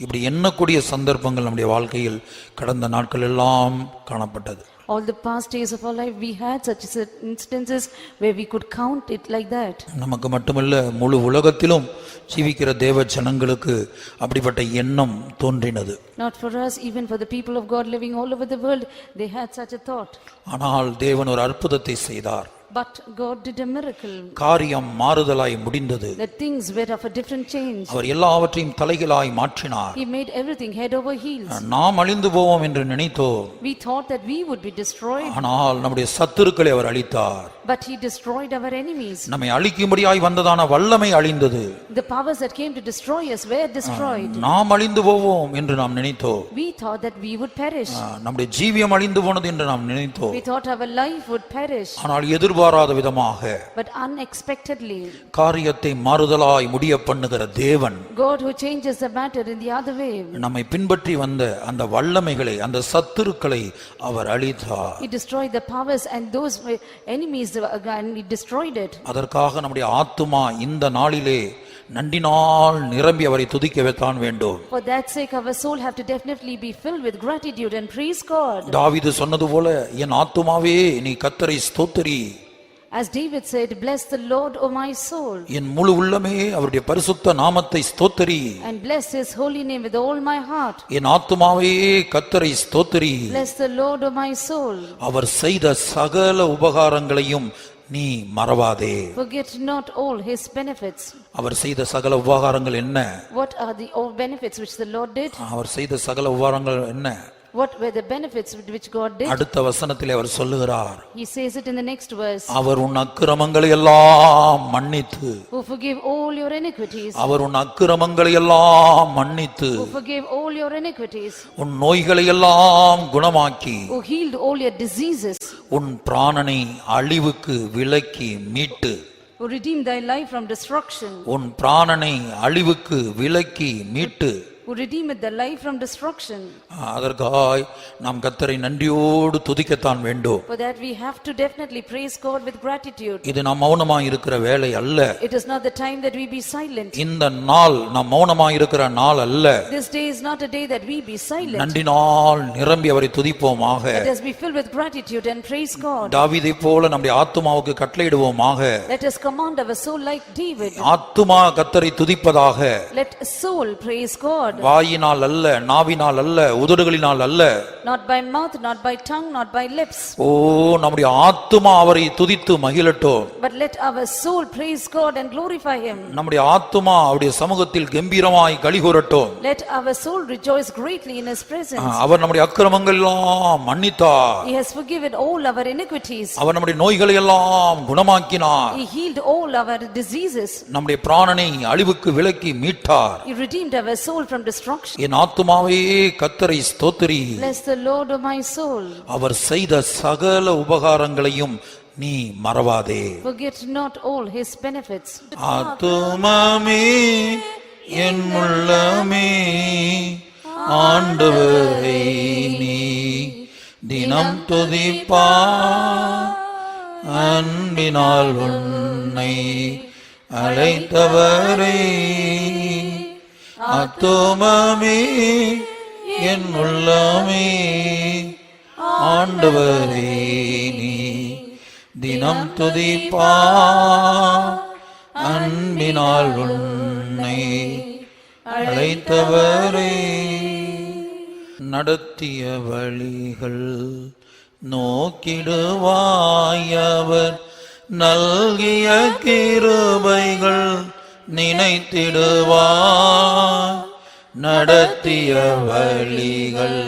இப்படி எண்ணக்கூடிய சந்தர்ப்பங்கள் நம்முடைய வாழ்க்கையில் கடந்த நாட்கள் எல்லாம் காணப்பட்டது. All the past days of our life we had such instances where we could count it like that. நமக்கு மட்டுமல்ல, முழு உலகத்திலும் ஜீவிக்கிற தேவ ஜனங்களுக்கு அப்படிப்பட்ட எண்ணம் தோன்றினது. Not for us, even for the people of God living all over the world, they had such a thought. ஆனால் தேவன் ஒரு அற்புதத்தை செய்தார். But God did a miracle. காரியம் மாறுதலாய் முடிந்தது. The things were of a different change. அவர் எல்லாவற்றையும் தலைகளாய் மாற்றினார். He made everything head over heels. நாம் அழிந்து போவோம் என்று நினைத்தோம். We thought that we would be destroyed. ஆனால் நம்முடைய சத்துருக்களை அவர் அழித்தார். But he destroyed our enemies. நம்மை அழிக்கும்படியாய் வந்ததான வல்லமை அழிந்தது. The powers that came to destroy us were destroyed. நாம் அழிந்து போவோம் என்று நாம் நினைத்தோம். We thought that we would perish. நம்முடைய ஜீவியம் அழிந்து போனது என்று நாம் நினைத்தோம். We thought our life would perish. ஆனால் எதிர்பாராத விதமாக But unexpectedly, காரியத்தை மாறுதலாய் முடிய பண்ணுகிற தேவன், God who changes the matter in the other way, நம்மை பின்பற்றி வந்த அந்த வல்லமைகளை, அந்த சத்துருக்களை அவர் அழித்தார். he destroyed the powers and those enemies and he destroyed it. அதற்காக நம்முடைய ஆத்துமா இந்த நாளிலே நன்றினால் நிரம்பி அவரை துதிக்க வைத்தான் வேண்டும். For that sake our soul have to definitely be filled with gratitude and praise God. தாவீது சொன்னது போல, என் ஆத்துமாவே நீ கர்த்தரை ஸ்தோத்திரி. As David said, bless the Lord, O my soul, என் முழு உள்ளமே அவருடைய பரிசுத்த நாமத்தை ஸ்தோத்திரி. and bless his holy name with all my heart. என் ஆத்துமாவே கர்த்தரை ஸ்தோத்திரி. Bless the Lord, O my soul. அவர் செய்த சகல உபகாரங்களையும் நீ மறவாதே. Forget not all his benefits. அவர் செய்த சகல உபகாரங்கள் என்ன? What are the all benefits which the Lord did? அவர் செய்த சகல உபகாரங்கள் என்ன? What were the benefits which God did? அடுத்த வசனத்திலே அவர் சொல்லுகிறார், He says it in the next verse. அவர் உன் அக்கிரமங்களை எல்லாம் மன்னித்து, Who forgive all your iniquities. அவர் உன் அக்கிரமங்களை எல்லாம் மன்னித்து, Who forgave all your iniquities. உன் நோய்களை எல்லாம் குணமாக்கி, Who healed all your diseases. உன் பிராணனை அழிவுக்கு விலக்கி மீட்டு, Who redeemed thy life from destruction. உன் பிராணனை அழிவுக்கு விலக்கி மீட்டு, Who redeemed thy life from destruction. அதற்காய் நாம் கர்த்தரை நன்றியோடு துதிக்கத்தான் வேண்டும். For that we have to definitely praise God with gratitude. இது நாம் மௌனமாய் இருக்கிற வேலை அல்ல. It is not the time that we be silent. இந்த நாள் நாம் மௌனமாய் இருக்கிற நாள் அல்ல. This day is not a day that we be silent. நன்றினால் நிரம்பி அவரை துதிப்போமாக. Let us be filled with gratitude and praise God. தாவீதை போல நம்முடைய ஆத்துமாவுக்கு கட்டளையிடுவோமாக. Let us command our soul like David. ஆத்துமா கர்த்தரை துதிப்பதாக. Let soul praise God. வாயினால் அல்ல, நாவினால் அல்ல, உதடுகளினால் அல்ல. Not by mouth, not by tongue, not by lips. ஓ, நம்முடைய ஆத்துமா அவரை துதித்து மகிழட்டும். But let our soul praise God and glorify him. நம்முடைய ஆத்துமா அவருடைய சமூகத்தில் கம்பீரமாய் களிகூரட்டும். Let our soul rejoice greatly in his presence. அவர் நம்முடைய அக்கிரமங்கள் எல்லாம் மன்னித்தார். He has forgiven all our iniquities. அவர் நம்முடைய நோய்களை எல்லாம் குணமாக்கினார். He healed all our diseases. நம்முடைய பிராணனை அழிவுக்கு விலக்கி மீட்டார். He redeemed our soul from destruction. என் ஆத்துமாவே கர்த்தரை ஸ்தோத்திரி. Bless the Lord, O my soul. அவர் செய்த சகல உபகாரங்களையும் நீ மறவாதே. Forget not all his benefits. ஆத்துமாமே என் உள்ளமே ஆண்டவரை நீ தினம் துதிப்பா, அன்பினால் உன்னை அழைத்தவரை ஆத்துமமே என் உள்ளமே ஆண்டவரே நீ தினம் துதிப்பா அன்பினால் உன்னை அழைத்தவரே நடத்திய வழிகள் நோக்கிடுவாயவர் நல்கிய கிருபைகள் நினைத்திடுவாய் நடத்திய வழிகள்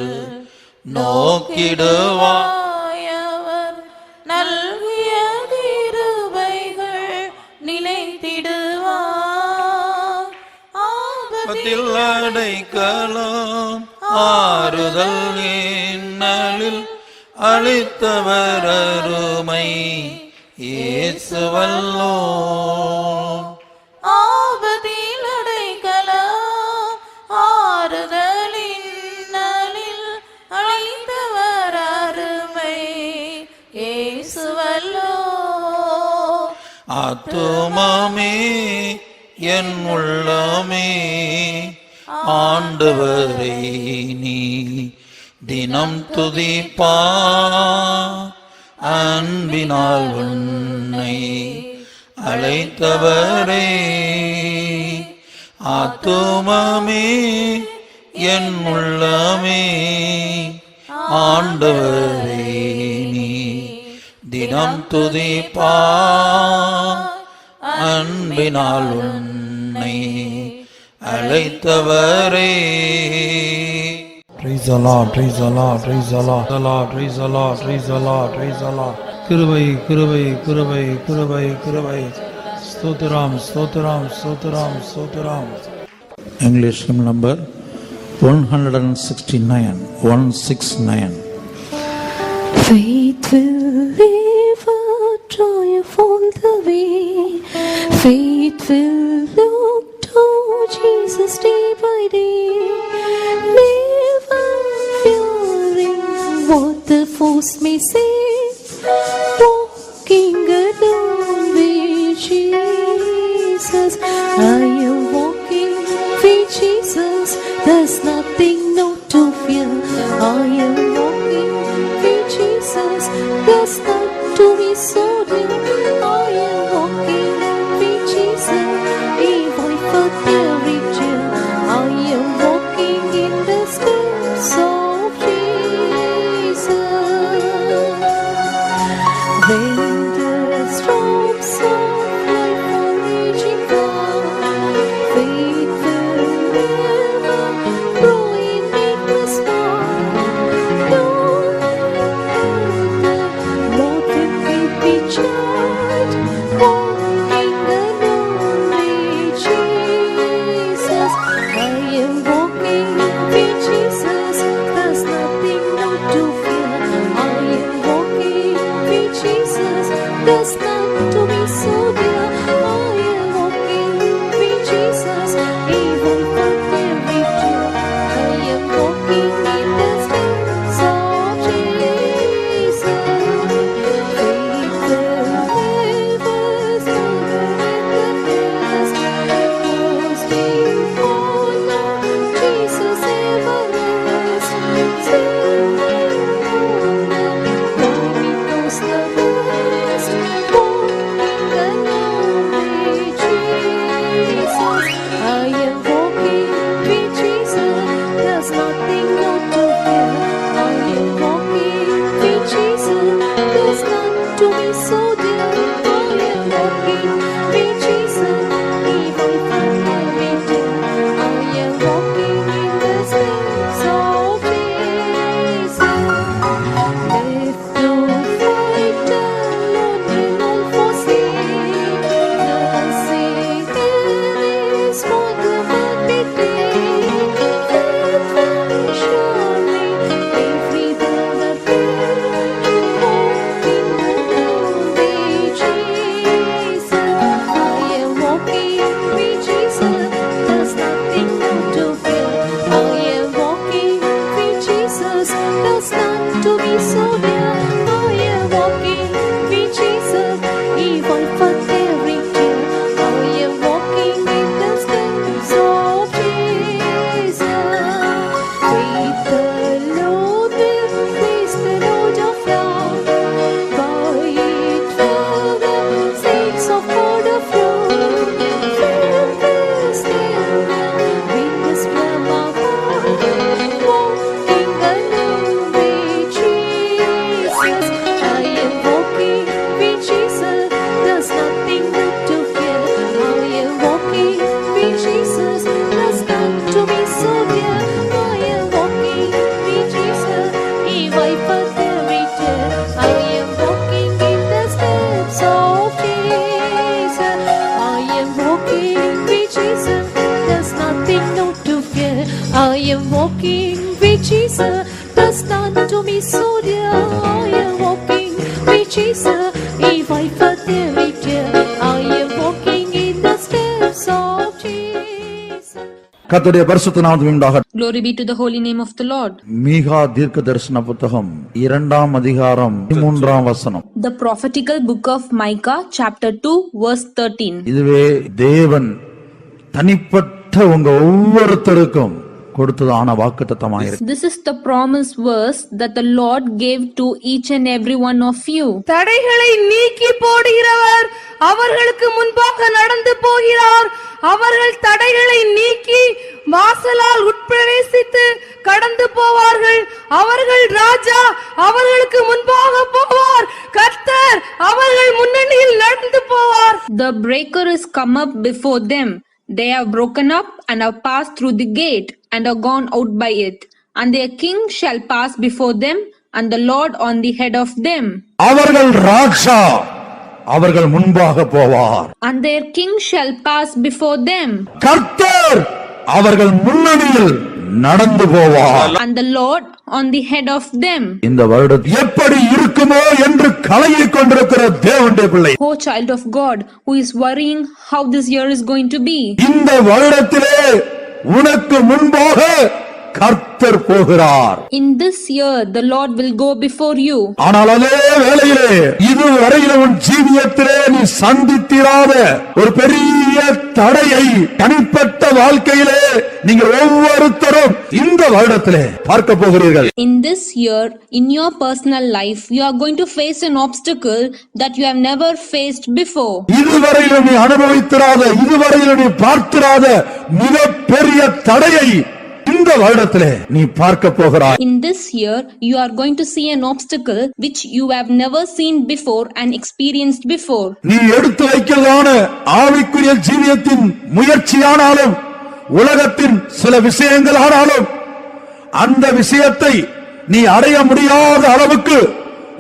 நோக்கிடுவாய் அவர் நல்கிய கிருபைகள் நினைத்திடுவார் ஆபத்தில் அடைக்கலம் ஆறுதல் என்னலில் அளித்தவர் அருமை இயேசுவல்லோ ஆபத்தில் அடைக்கலம் ஆறுதலின் நலில் அழைத்தவர் அருமை இயேசுவல்லோ ஆத்துமமே என் உள்ளமே ஆண்டவரை நீ தினம் துதிப்பா அன்பினால் உன்னை அழைத்தவரே ஆத்துமமே என் உள்ளமே ஆண்டவரே நீ தினம் துதிப்பா அன்பினால் உன்னை அழைத்தவரே. Praise the Lord, praise the Lord, praise the Lord, the Lord, praise the Lord, praise the Lord, praise the Lord. கிருபை கிருபை கிருபை கிருபை கிருபை ஸ்தோத்திரம் ஸ்தோத்திரம் ஸ்தோத்திரம் ஸ்தோத்திரம். English hymn number 169, 169. Faith will ever triumph all the way. Faith will look to Jesus day by day. Never fearing what the foes may say. Walking alone with Jesus. I am walking with Jesus. There's nothing not to fear. I am walking with Jesus. There's not to be so dear. I am walking with Jesus. If I forget tear, I am walking in the steps of Jesus. When the storms of life are raging down, faith will never grow in weakness found. No matter what will keep me child, walking alone with Jesus. I am walking with Jesus. There's nothing not to fear. I am walking with Jesus. There's not to be so dear. I am walking with Jesus. Even for every tear, I am walking in the steps of Jesus. Faith will never trusting on Jesus everlast. Because the best walking alone with Jesus. I am walking with Jesus. There's nothing not to fear. I am walking with Jesus. There's not to be so dear. I am walking with Jesus. Even from every day, I am walking in the steps of Jesus. Left to fight alone will all forsake. The Savior is for the happy day. Faithful surely every brother walking alone with Jesus. I am walking with Jesus. There's nothing not to fear. I am walking with Jesus. There's none to be so dear. I am walking with Jesus. Even for every tear, I am walking in the steps of Jesus. Does none to me so dear. I am walking with Jesus. If I further dear, I am walking in the steps of Jesus. கர்த்தருடைய பரிசுத்த நாமத்துக்கு உண்டாக. Glory be to the holy name of the Lord. மீகா தீர்க்க தரிசன புத்தகம் 2ஆம் அதிகாரம் 13ஆம் வசனம். The prophetical book of Micah, chapter 2, verse 13. இதுவே தேவன் தனிப்பட்ட உங்க ஒவ்வொருத்தருக்கும் கொடுத்ததான வாக்குத்தத்தமாயிருக்கு. This is the promise verse that the Lord gave to each and every one of you. தடைகளை நீக்கி போடுகிறவர் அவர்களுக்கு முன்பாக நடந்து போகிறார். அவர்கள் தடைகளை நீக்கி வாசலால் உட்பிரவேசித்து கடந்து போவார்கள். அவர்கள் ராஜா அவர்களுக்கு முன்பாக போவார். கர்த்தர் அவர்கள் முன்னணியில் நடந்து போவார். The breaker is come up before them. They have broken up and have passed through the gate and are gone out by it. And their king shall pass before them, and the Lord on the head of them. அவர்கள் ராஜா அவர்கள் முன்பாக போவார். And their king shall pass before them. கர்த்தர் அவர்கள் முன்னணியில் நடந்து போவார். And the Lord on the head of them. இந்த வருடம் எப்படி இருக்குமோ என்று கலங்கிக் கொண்டிருக்கிற தேவனுடைய பிள்ளை, O child of God, who is worrying how this year is going to be. இந்த வருடத்திலே உனக்கு முன்பாக கர்த்தர் போகிறார். In this year, the Lord will go before you. ஆனால் அதே வேளையிலே இதுவரையில் உன் ஜீவியத்திலே நீ சந்தித்திராத ஒரு பெரிய தடையை தனிப்பட்ட வாழ்க்கையிலே நீங்கள் ஒவ்வொருத்தரும் இந்த வருடத்திலே பார்க்க போகிறீர்கள். In this year, in your personal life, you are going to face an obstacle that you have never faced before. இதுவரையில் நீ அனுபவித்திராத, இதுவரையில் நீ பார்த்திராத மிகப்பெரிய தடையை இந்த வருடத்திலே நீ பார்க்க போகிறாய். In this year, you are going to see an obstacle which you have never seen before and experienced before. நீ எடுத்து வைக்கிறதான ஆவிக்குரிய ஜீவியத்தின் முயற்சியானாலும் உலகத்தின் சில விஷயங்கள் ஆனாலும் அந்த விஷயத்தை நீ அடைய முடியாத அளவுக்கு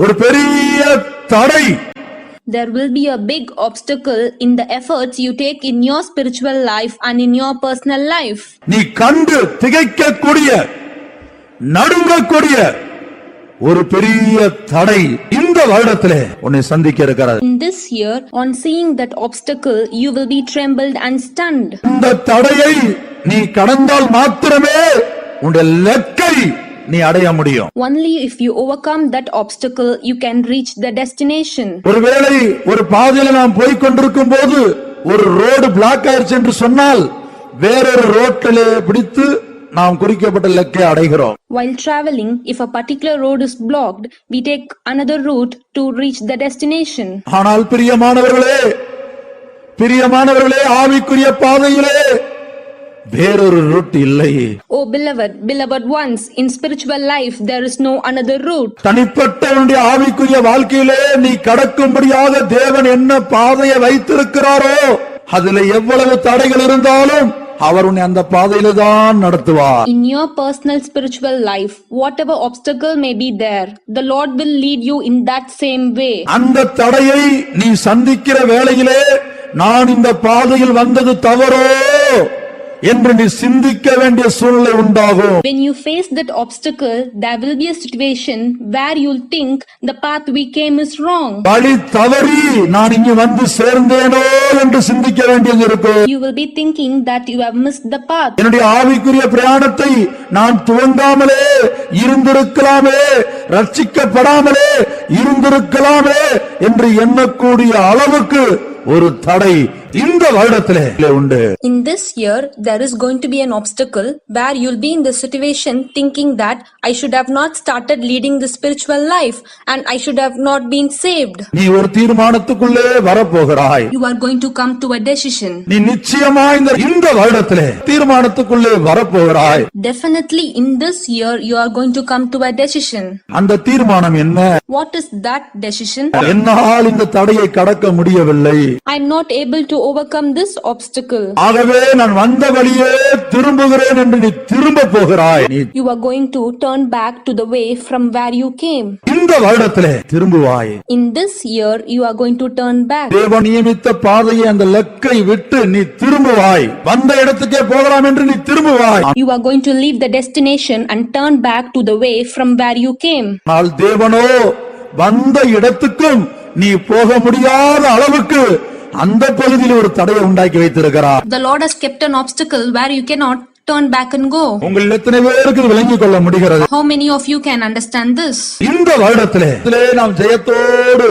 ஒரு பெரிய தடை. There will be a big obstacle in the efforts you take in your spiritual life and in your personal life. நீ கண்டு திகைக்கக்கூடிய நடுங்கக்கூடிய ஒரு பெரிய தடை இந்த வருடத்திலே உன்னை சந்திக்க இருக்கிறது. In this year, on seeing that obstacle, you will be trembled and stunned. இந்த தடையை நீ கடந்தால் மாத்திரமே உன்னுடைய இலக்கை நீ அடைய முடியும். Only if you overcome that obstacle, you can reach the destination. ஒருவேளை ஒரு பாதையில நாம் போய் கொண்டிருக்கும் போது ஒரு ரோடு பிளாக் ஆயிருச்சு என்று சொன்னால் வேறொரு ரோட்டிலே பிடித்து நாம் குறிக்கப்பட்ட இலக்கை அடைகிறோம். While traveling, if a particular road is blocked, we take another route to reach the destination. ஆனால் பிரியமானவர்களே ஆவிக்குரிய பாதையிலே வேறொரு ரூட் இல்லை. Oh beloved ones, in spiritual life there is no another route. தனிப்பட்ட உன்னுடைய ஆவிக்குரிய வாழ்க்கையிலே நீ கடக்கும்படியாக தேவன் என்ன பாதையை வைத்திருக்கிறாரோ அதிலே எவ்வளவு தடைகள் இருந்தாலும் அவர் உன்னை அந்த பாதையில தான் நடத்துவார். In your personal spiritual life, whatever obstacle may be there, the Lord will lead you in that same way. அந்த தடையை நீ சந்திக்கிற வேளையிலே நான் இந்த பாதையில் வந்தது தவறோ என்று நீ சிந்திக்க வேண்டிய சூழ்நிலை உண்டாகும். When you face that obstacle, there will be a situation where you'll think the path we came is wrong. வழி தவறி நான் இங்கு வந்து சேர்ந்தேனோ என்று சிந்திக்க வேண்டியது இருக்கும். You will be thinking that you have missed the path. என்னுடைய ஆவிக்குரிய பிரயாணத்தை நான் துவங்காமலே இருந்திருக்கலாமே, ரட்சிக்கப்படாமலே இருந்திருக்கலாமே என்று எண்ணக்கூடிய அளவுக்கு ஒரு தடை இந்த வருடத்திலே உண்டு. In this year, there is going to be an obstacle where you'll be in the situation thinking that I should have not started leading the spiritual life and I should have not been saved. நீ ஒரு தீர்மானத்துக்குள்ளே வரப்போகிறாய். You are going to come to a decision. நீ நிச்சயமாய் இந்த வருடத்திலே தீர்மானத்துக்குள்ளே வரப்போகிறாய். Definitely in this year, you are going to come to a decision. அந்த தீர்மானம் என்ன? What is that decision? என்னால் இந்த தடையை கடக்க முடியவில்லை. I am not able to overcome this obstacle. ஆகவே நான் வந்த வழியே திரும்புகிறேன் என்று நீ திரும்ப போகிறாய். நீ You are going to turn back to the way from where you came. இந்த வருடத்திலே திரும்புவாய். In this year, you are going to turn back. தேவன் நியமித்த பாதையை அந்த லக்கை விட்டு நீ திரும்புவாய். வந்த இடத்துக்கே போகலாம் என்று நீ திரும்புவாய். You are going to leave the destination and turn back to the way from where you came. ஆனால் தேவனோ வந்த இடத்துக்கும் நீ போக முடியாத அளவுக்கு அந்த பகுதியில் ஒரு தடையை உண்டாக்கி வைத்திருக்கிறார். The Lord has kept an obstacle where you cannot turn back and go. உங்கள் எத்தனை பேருக்கு விளங்கிக் கொள்ள முடிகிறது? How many of you can understand this? இந்த வருடத்திலே நாம் ஜெயத்தோடு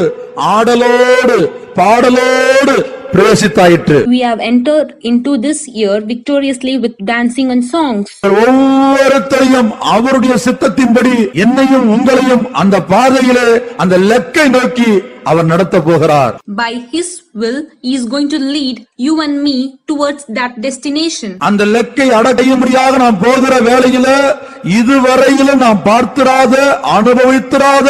ஆடலோடு பாடலோடு பிரவேசித்தாயிற்று. We have entered into this year victoriously with dancing and songs. ஒவ்வொருத்தரையும் அவருடைய சித்தத்தின்படி என்னையும் உங்களையும் அந்த பாதையிலே அந்த லக்கை நோக்கி அவர் நடத்த போகிறார். By his will, he is going to lead you and me towards that destination. அந்த லக்கை அடையும்படியாக நாம் போகிற வேளையில இதுவரையிலும் நாம் பார்த்திராத, அனுபவித்திராத,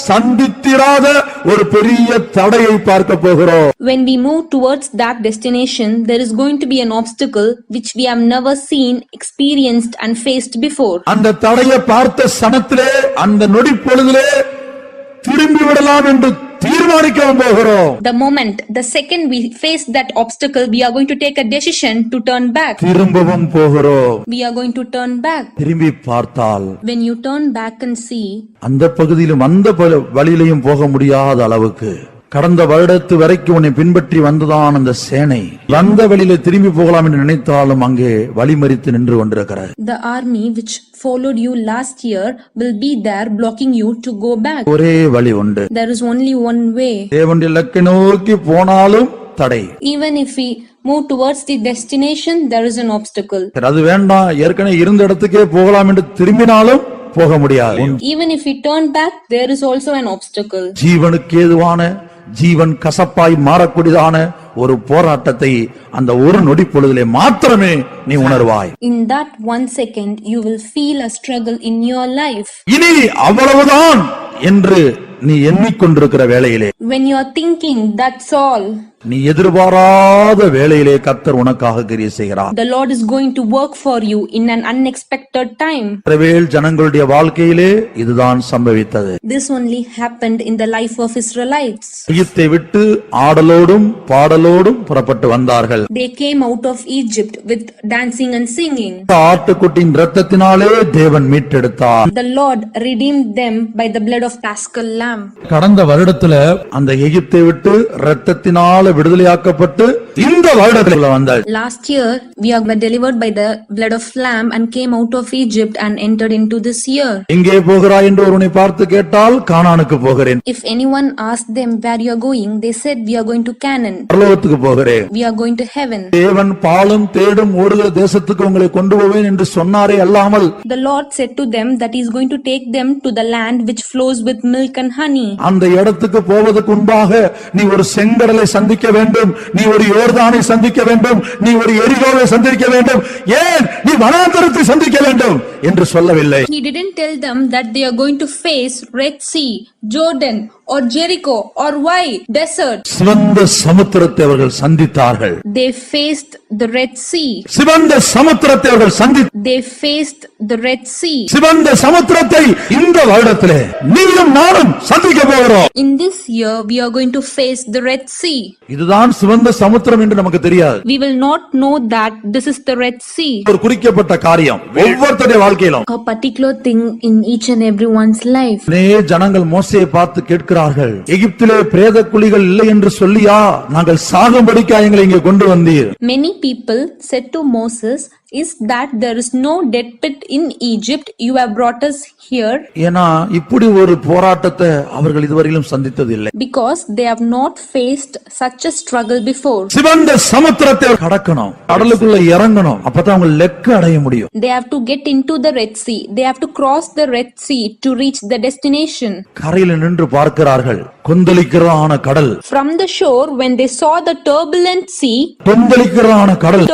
சந்தித்திராத ஒரு பெரிய தடையை பார்க்க போகிறோம். When we move towards that destination, there is going to be an obstacle which we have never seen, experienced and faced before. அந்த தடையை பார்த்த சமயத்திலே அந்த நொடி பொழுதிலே திரும்பி விடலாம் என்று தீர்மானிக்கவும் போகிறோம். The moment, the second we face that obstacle, we are going to take a decision to turn back. திரும்பவும் போகிறோம். We are going to turn back. திரும்பி பார்த்தால் When you turn back and see, அந்த பகுதியிலும் அந்த வழியிலையும் போக முடியாத அளவுக்கு கடந்த வருடத்து வரைக்கும் உன்னை பின்பற்றி வந்ததான் அந்த சேனை வந்த வழியில திரும்பி போகலாம் என்று நினைத்தாலும் அங்கே வழிமறித்து நின்று கொண்டிருக்கிறது. the army which followed you last year will be there blocking you to go back. ஒரே வழி உண்டு. There is only one way. தேவனுடைய இலக்கை நோக்கி போனாலும் தடை. Even if we move towards the destination, there is an obstacle. அது வேண்டாம், ஏற்கனவே இருந்த இடத்துக்கே போகலாம் என்று திரும்பினாலும் போக முடியாது. Even if we turn back, there is also an obstacle. ஜீவனுக்கு ஏதுவான ஜீவன் கசப்பாய் மாறக்கூடியதான ஒரு போராட்டத்தை அந்த ஒரு நொடி பொழுதிலே மாத்திரமே நீ உணர்வாய். In that 1 second, you will feel a struggle in your life. இனி அவ்வளவுதான் என்று நீ எண்ணிக்கொண்டிருக்கிற வேளையிலே, When you are thinking that's all, நீ எதிர்பாராத வேளையிலே கர்த்தர் உனக்காக கிரியை செய்கிறார். the Lord is going to work for you in an unexpected time. இஸ்ரவேல் ஜனங்களுடைய வாழ்க்கையிலே இதுதான் சம்பவித்தது. This only happened in the life of Israelites. எகிப்தை விட்டு ஆடலோடும் பாடலோடும் புறப்பட்டு வந்தார்கள். They came out of Egypt with dancing and singing. ஆட்டுக்குட்டியின் இரத்தத்தினாலே தேவன் மீட்டெடுத்தார். The Lord redeemed them by the blood of paschal lamb. கடந்த வருடத்துல அந்த எகிப்தை விட்டு இரத்தத்தினால விடுதலையாக்கப்பட்டு இந்த வருடத்துல வந்தார். Last year, we were delivered by the blood of lamb and came out of Egypt and entered into this year. எங்கே போகிறாய் என்று ஒருவனை பார்த்து கேட்டால் கானானுக்கு போகிறேன். If anyone asked them where you are going, they said we are going to Canaan. பரலோகத்துக்கு போகிறேன். We are going to heaven. தேவன் பாலும் தேடும் ஓடுகிற தேசத்துக்கு உங்களை கொண்டு போவேன் என்று சொன்னாரே அல்லாமல், The Lord said to them that he is going to take them to the land which flows with milk and honey. அந்த இடத்துக்கு போவதற்கு முன்பாக நீ ஒரு செங்கடலை சந்திக்க வேண்டும், நீ ஒரு யோர்தானை சந்திக்க வேண்டும், நீ ஒரு எரிகோவை சந்திக்க வேண்டும், ஏன் நீ வனாந்தரத்தை சந்திக்க வேண்டும் என்று சொல்லவில்லை. He didn't tell them that they are going to face Red Sea, Jordan or Jericho or why desert. சிவந்த சமுத்திரத்தை அவர்கள் சந்தித்தார்கள். They faced the Red Sea. சிவந்த சமுத்திரத்தை அவர்கள் They faced the Red Sea. சிவந்த சமுத்திரத்தை இந்த வருடத்திலே நீயும் நானும் சந்திக்க போகிறோம். In this year, we are going to face the Red Sea. இதுதான் சிவந்த சமுத்திரம் என்று நமக்கு தெரியாது. We will not know that this is the Red Sea. ஒரு குறிக்கப்பட்ட காரியம் ஒவ்வொருத்தருடைய வாழ்க்கையிலும். A particular thing in each and everyone's life. ஜனங்கள் மோசேயை பார்த்து கேட்கிறார்கள், எகிப்திலே பிரேத குழிகள் இல்லை என்று சொல்லியா நாங்கள் சாகும்படிக்கு எங்களை இங்கே கொண்டு வந்தீர்? Many people said to Moses, is that there is no dead pit in Egypt, you have brought us here? ஏனா இப்படி ஒரு போராட்டத்தை அவர்கள் இதுவரையிலும் சந்தித்தது இல்லை. Because they have not faced such a struggle before. சிவந்த சமுத்திரத்தை கடக்கணும், கடலுக்குள்ள இறங்கணும், அப்பதான் அவங்க லெக்க அடைய முடியும். They have to get into the Red Sea. They have to cross the Red Sea to reach the destination. கரையில் நின்று பார்க்கிறார்கள், கொந்தளிக்கிறான கடல், From the shore, when they saw the turbulent sea, கொந்தளிக்கிறான கடல்,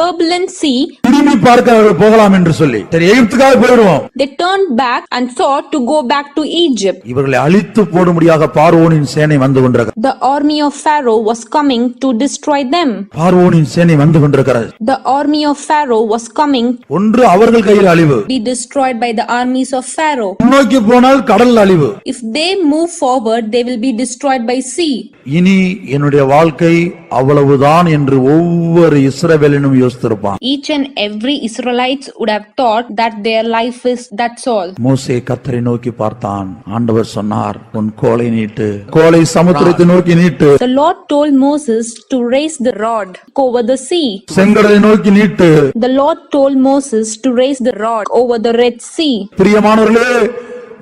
திரும்பி பார்க்க போகலாம் என்று சொல்லி, சரி எகிப்துக்காக போயிடுவோம். they turned back and thought to go back to Egypt. இவர்களை அழித்து போடும்படியாக பார்வோனின் சேனை வந்து கொண்டிருக்கிறது. The army of Pharaoh was coming to destroy them. பார்வோனின் சேனை வந்து கொண்டிருக்கிறது. The army of Pharaoh was coming ஒன்று அவர்கள் கையில் அழிவு, to be destroyed by the armies of Pharaoh. முன்னோக்கி போனால் கடல் அழிவு. If they move forward, they will be destroyed by sea. இனி என்னுடைய வாழ்க்கை அவ்வளவுதான் என்று ஒவ்வொரு இஸ்ரவேலனும் யோசித்திருப்பான். Each and every Israelites would have thought that their life is that's all. மோசே கர்த்தரை நோக்கி பார்த்தான். ஆண்டவர் சொன்னார், உன் கோலை நீட்டு, கோலை சமுத்திரத்தை நோக்கி நீட்டு. The Lord told Moses to raise the rod over the sea. செங்கடலை நோக்கி நீட்டு. The Lord told Moses to raise the rod over the Red Sea. பிரியமானவர்களே,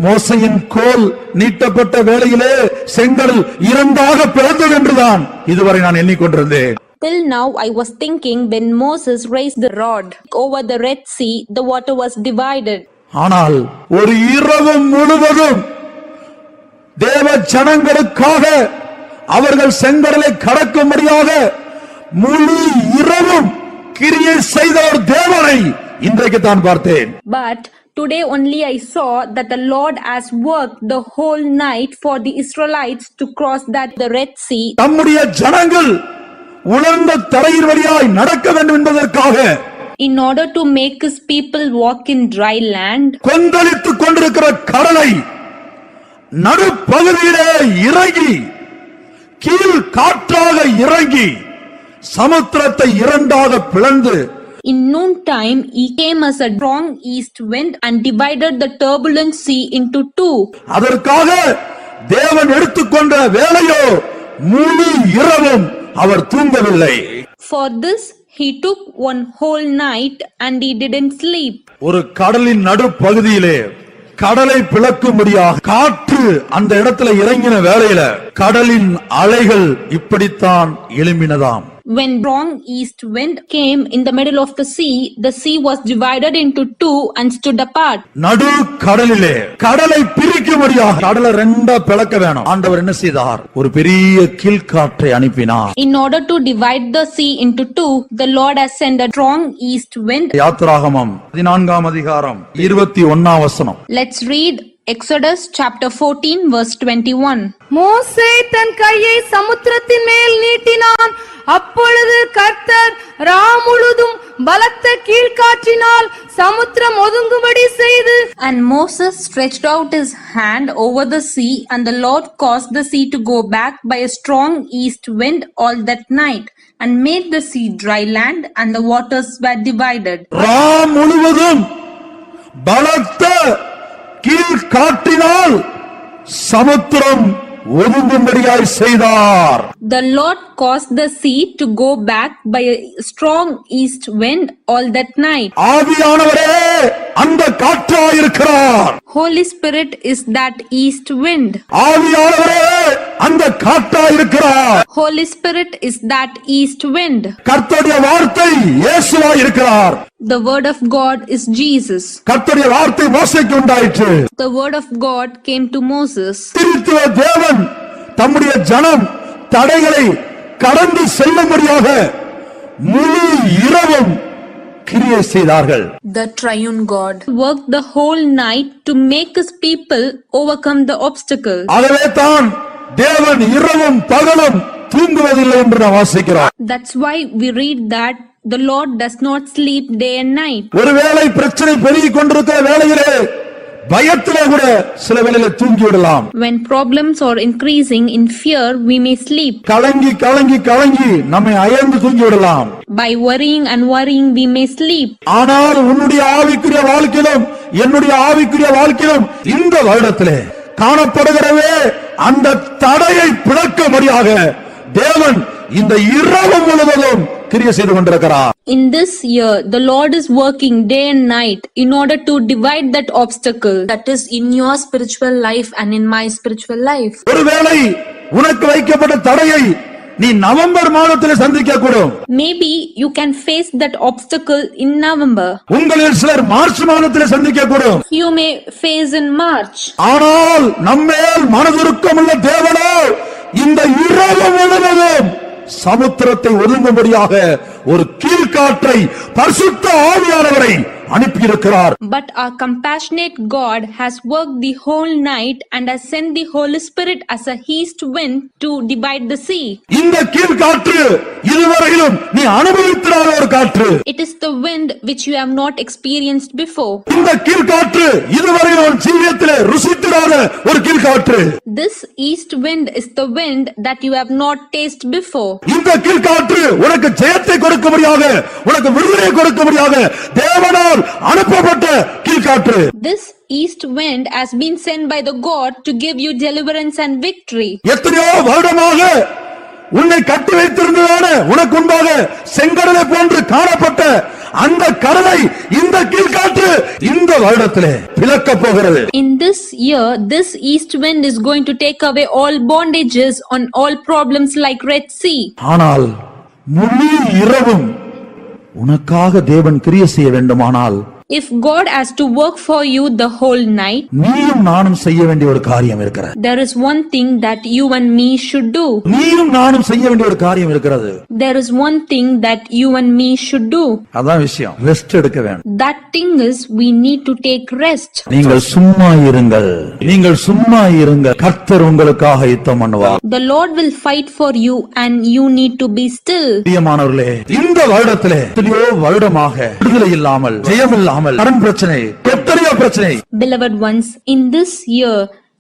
மோசையின் கோல் நீட்டப்பட்ட வேளையிலே செங்கடல் இரண்டாக பிளந்தது என்றுதான் இதுவரை நான் எண்ணிக்கொண்டிருந்தேன். Till now I was thinking when Moses raised the rod over the Red Sea, the water was divided. ஆனால் ஒரு இரவு முழுவதும் தேவ ஜனங்களுக்காக அவர்கள் செங்கடலை கடக்கும்படியாக முழு இரவும் கிரியை செய்த ஒரு தேவனை இன்றைக்கு தான் பார்த்தேன். But today only I saw that the Lord has worked the whole night for the Israelites to cross the Red Sea. நம்முடைய ஜனங்கள் உலர்ந்த தரையின் வழியாய் நடக்க வேண்டும் என்பதற்காக, In order to make his people walk in dry land, கொந்தளித்துக் கொண்டிருக்கிற கடலை நடுப்பகுதியிலே இறங்கி, கீழ் காற்றாக இறங்கி, சமுத்திரத்தை இரண்டாக பிளந்து, in noontime he came as a strong east wind and divided the turbulent sea into two. அதற்காக தேவன் எடுத்துக்கொண்ட வேலையோ முழு இரவும் அவர் தூங்கவில்லை. For this he took one whole night and he didn't sleep. ஒரு கடலின் நடுப்பகுதியிலே கடலை பிளக்கும்படியாக காற்று அந்த இடத்துல இறங்கின வேளையில கடலின் அலைகள் இப்படித்தான் எழும்பினதாம். When strong east wind came in the middle of the sea was divided into two and stood apart. நடு கடலிலே கடலை பிரிக்கும்படியாக கடலை ரெண்டா பிளக்க வேணும். ஆண்டவர் என்ன செய்தார்? ஒரு பெரிய கீழ்காற்றை அனுப்பினார். In order to divide the sea into two, the Lord has sent a strong east wind. யாத்திராகமம் 14 அதிகாரம் 21 வசனம். Let's read Exodus chapter 14 verse 21. மோசே தன் கையை சமுத்திரத்தின் மேல் நீட்டினான். அப்பொழுது கர்த்தர் ரா முழுதும் பலத்த கீழ்காற்றினால் சமுத்திரம் ஒதுங்கும்படி செய்து, And Moses stretched out his hand over the sea, and the Lord caused the sea to go back by a strong east wind all that night, and made the sea dry land, and the waters were divided. ரா முழுவதும் பலத்த கீழ்காற்றினால் சமுத்திரம் ஒதுங்கும்படியாய் செய்தார். The Lord caused the sea to go back by a strong east wind all that night. ஆவியானவரே அந்த காற்றாய் இருக்கிறார். Holy Spirit is that east wind. ஆவியானவரே அந்த காற்றாய் இருக்கிறார். Holy Spirit is that east wind. கர்த்தருடைய வார்த்தை இயேசுவாய் இருக்கிறார். The word of God is Jesus. கர்த்தருடைய வார்த்தை மோசேக்கு உண்டாயிற்று. The word of God came to Moses. திருத்துவ தேவன் தம்முடைய ஜனம் தடைகளை கடந்து செல்லும்படியாக முழு இரவும் கிரியை செய்தார்கள். The triune God worked the whole night to make his people overcome the obstacle. ஆகவே தான் தேவன் இரவும் பகலும் தூங்குவதில்லை என்று நாம் வாசிக்கிறோம். That's why we read that the Lord does not sleep day and night. ஒருவேளை பிரச்சனை பெருகிக் கொண்டிருக்கிற வேளையிலே பயத்திலே கூட சில வேளையில தூங்கி விடலாம். When problems are increasing in fear, we may sleep. கலங்கி கலங்கி கலங்கி நம்மை அயர்ந்து தூங்கி விடலாம். By worrying and worrying, we may sleep. ஆனால் உன்னுடைய ஆவிக்குரிய வாழ்க்கையிலும் என்னுடைய ஆவிக்குரிய வாழ்க்கையிலும் இந்த வருடத்திலே காணப்படுகிறவே அந்த தடையை பிளக்கும்படியாக தேவன் இந்த இரவு முழுவதும் கிரியை செய்து கொண்டிருக்கிறார். In this year, the Lord is working day and night in order to divide that obstacle that is in your spiritual life and in my spiritual life. ஒருவேளை உனக்கு வைக்கப்பட்ட தடையை நீ நவம்பர் மாதத்திலே சந்திக்க கூடும். Maybe you can face that obstacle in November. உங்களில் சிலர் மார்ச் மாதத்திலே சந்திக்க கூடும். You may face in March. ஆனால் நம்மேல் மனதுருக்கமுள்ள தேவனோ இந்த இரவு முழுவதும் சமுத்திரத்தை ஒதுங்கும்படியாக ஒரு கீழ்காற்றை பரிசுத்த ஆவியானவரை அனுப்பியிருக்கிறார். But our compassionate God has worked the whole night and has sent the Holy Spirit as a east wind to divide the sea. இந்த கீழ்காற்று இதுவரையிலும் நீ அனுபவித்திராத ஒரு காற்று. It is the wind which you have not experienced before. இந்த கீழ்காற்று இதுவரையிலும் உன் ஜீவியத்திலே ருசித்திராத ஒரு கீழ்காற்று. This east wind is the wind that you have not tasted before. இந்த கீழ்காற்று உனக்கு ஜெயத்தை கொடுக்கும்படியாக, உனக்கு விடுதலை கொடுக்கும்படியாக தேவனால் அனுப்பப்பட்ட கீழ்காற்று. This east wind has been sent by the God to give you deliverance and victory. எத்தனையோ வருடமாக உன்னை கட்டி வைத்திருந்ததான உனக்கு முன்பாக செங்கடலை போன்று காணப்பட்ட அந்த கடலை இந்த கீழ்காற்று இந்த வருடத்திலே பிளக்கப் போகிறது. In this year, this east wind is going to take away all bondages on all problems like Red Sea. ஆனால் முழு இரவும் உனக்காக தேவன் கிரியை செய்ய வேண்டுமானால், If God has to work for you the whole night, நீயும் நானும் செய்ய வேண்டிய ஒரு காரியம் இருக்கிறது. there is one thing that you and me should do. நீயும் நானும் செய்ய வேண்டிய ஒரு காரியம் இருக்கிறது. There is one thing that you and me should do. அதான் விஷயம். ரெஸ்ட் எடுக்க வேண்டும். That thing is we need to take rest. நீங்கள் சும்மா இருங்கள், நீங்கள் சும்மா இருங்கள், கர்த்தர் உங்களுக்காக யுத்தம் பண்ணுவார். The Lord will fight for you and you need to be still. பிரியமானவர்களே, இந்த வருடத்திலே எத்தனையோ வருடமாக விடுதலை இல்லாமல், ஜெயம் இல்லாமல், கடன் பிரச்சனை, எத்தனையோ பிரச்சனை. Beloved ones, in this year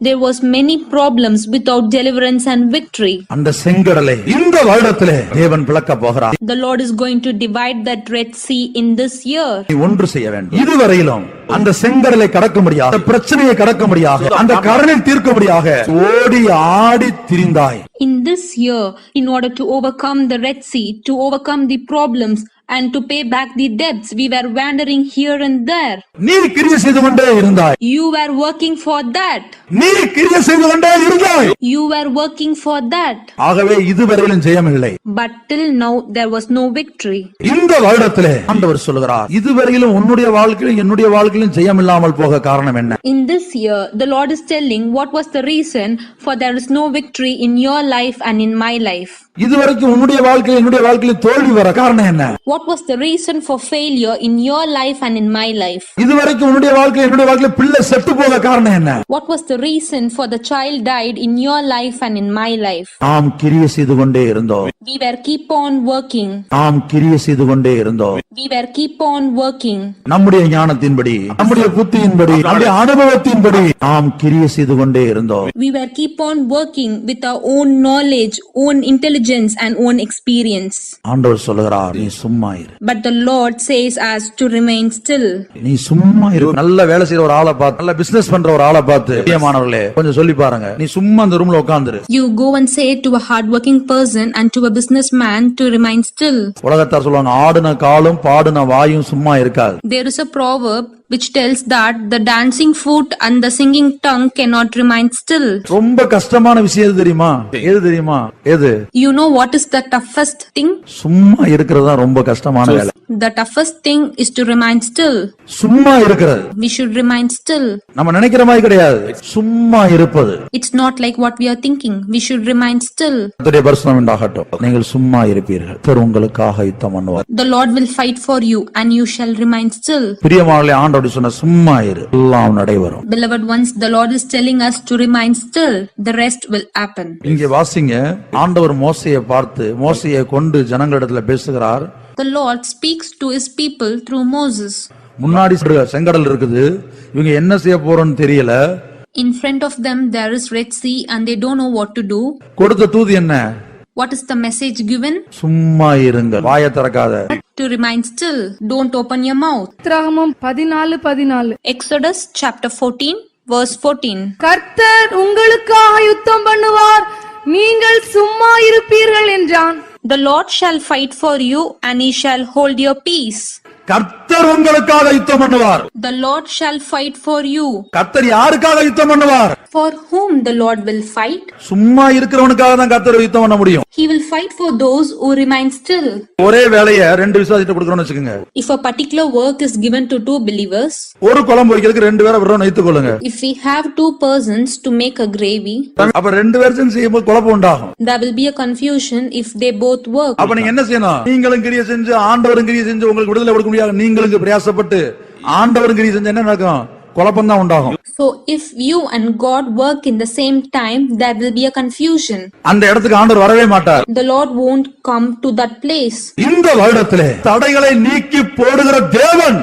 there was many problems without deliverance and victory. அந்த செங்கடலை இந்த வருடத்திலே தேவன் பிளக்க போகிறார். The Lord is going to divide that Red Sea in this year. நீ ஒன்று செய்ய வேண்டும். இதுவரையிலும் அந்த செங்கடலை கடக்க முடியாது, அந்த பிரச்சனையை கடக்க முடியாது, அந்த கடனை தீர்க்க முடியாது, ஓடி ஆடி திரிந்தாய். In this year, in order to overcome the Red Sea, to overcome the problems and to pay back the debts, we were wandering here and there. நீ கிரியை செய்து கொண்டே இருந்தாய். You were working for that. நீ கிரியை செய்து கொண்டே இருந்தாய். You were working for that. ஆகவே இதுவரையிலும் ஜெயம் இல்லை. But till now there was no victory. இந்த வருடத்திலே ஆண்டவர் சொல்கிறார், இதுவரையிலும் உன்னுடைய வாழ்க்கையிலும் என்னுடைய வாழ்க்கையிலும் ஜெயம் இல்லாமல் போக காரணம் என்ன? In this year, the Lord is telling what was the reason for there is no victory in your life and in my life. இதுவரைக்கும் உன்னுடைய வாழ்க்கையிலும் என்னுடைய வாழ்க்கையிலும் தோல்வி வர காரணம் என்ன? What was the reason for failure in your life and in my life? இதுவரைக்கும் உன்னுடைய வாழ்க்கையிலும் என்னுடைய வாழ்க்கையிலும் பிள்ளை செத்து போக காரணம் என்ன? What was the reason for the child died in your life and in my life? நாம் கிரியை செய்து கொண்டே இருந்தோம். We were keep on working. நாம் கிரியை செய்து கொண்டே இருந்தோம். We were keep on working. நம்முடைய ஞானத்தின்படி, நம்முடைய புத்தியின்படி, நம்முடைய அனுபவத்தின்படி நாம் கிரியை செய்து கொண்டே இருந்தோம். We were keep on working with our own knowledge, own intelligence and own experience. ஆண்டவர் சொல்கிறார், நீ சும்மா இரு. But the Lord says us to remain still. நீ சும்மா இரு. நல்ல வேலை செய்யற ஒரு ஆளை பார்த்து, நல்ல பிசினஸ் பண்ற ஒரு ஆளை பார்த்து, பிரியமானவர்களே கொஞ்சம் சொல்லி பாருங்க, நீ சும்மா அந்த ரூம்ல உட்கார்ந்துரு. You go and say to a hardworking person and to a businessman to remain still. உலகத்தார் சொல்லுவாங்க, ஆடுன காலும் பாடுன வாயும் சும்மா இருக்காது. There is a proverb which tells that the dancing foot and the singing tongue cannot remain still. ரொம்ப கஷ்டமான விஷயம் எது தெரியுமா? எது தெரியுமா? எது? You know what is the toughest thing? சும்மா இருக்கிறது தான் ரொம்ப கஷ்டமான வேலை. The toughest thing is to remain still. சும்மா இருக்கிறது. We should remain still. நம்ம நினைக்கிற மாதிரி கிடையாது. சும்மா இருப்பது. It's not like what we are thinking. We should remain still. கர்த்தருடைய பரிசுத்தம் உண்டாகட்டும். நீங்கள் சும்மா இருப்பீர்கள். கர்த்தர் உங்களுக்காக யுத்தம் பண்ணுவார். The Lord will fight for you and you shall remain still. பிரியமானவர்களே, ஆண்டவர் சொன்ன சும்மா இரு, எல்லாம் நடைபெறும். Beloved ones, the Lord is telling us to remain still. The rest will happen. இங்கே வாசிங்க, ஆண்டவர் மோசேயை பார்த்து மோசேயை கொண்டு ஜனங்களிடத்துல பேசுகிறார். The Lord speaks to his people through Moses. முன்னாடி செங்கடல் இருக்குது, இவங்க என்ன செய்ய போறோம்னு தெரியல. In front of them there is Red Sea and they don't know what to do. கொடுத்த தூது என்ன? What is the message given? சும்மா இருங்க, வாயை திறக்காத. To remain still. Don't open your mouth. உத்திராகமம் 14:14. Exodus chapter 14 verse 14. கர்த்தர் உங்களுக்காக யுத்தம் பண்ணுவார், நீங்கள் சும்மா இருப்பீர்கள் என்றான். The Lord shall fight for you and he shall hold your peace. கர்த்தர் உங்களுக்காக யுத்தம் பண்ணுவார். The Lord shall fight for you. கர்த்தர் யாருக்காக யுத்தம் பண்ணுவார்? For whom the Lord will fight? சும்மா இருக்கிறவனுக்காக தான் கர்த்தர் யுத்தம் பண்ண முடியும். He will fight for those who remain still. ஒரே வேலையை ரெண்டு விசுவாசிட்ட கொடுக்கறோம்னு வெச்சுக்கங்க. If a particular work is given to two believers, ஒரு குழம்பு வைக்கிறதுக்கு ரெண்டு பேரை விடுறோம்னு வைத்துக்கொள்ளுங்க. if we have two persons to make a gravy, அப்ப ரெண்டு பேரும் செய்யும்போது குழப்பம் உண்டாகும். there will be a confusion if they both work. அப்ப நீங்க என்ன செய்யணும்? நீங்களும் கிரியை செஞ்சு ஆண்டவரும் கிரியை செஞ்சு உங்களுக்கு விடுதலை கொடுக்க முடியாது. நீங்களும் பிரயாசப்பட்டு ஆண்டவரும் கிரியை செஞ்சு என்ன நடக்கும்? குழப்பம் தான் உண்டாகும். So if you and God work in the same time, there will be a confusion. அந்த இடத்துக்கு ஆண்டவர் வரவே மாட்டார். The Lord won't come to that place. இந்த வருடத்திலே தடைகளை நீக்கி போடுகிற தேவன்,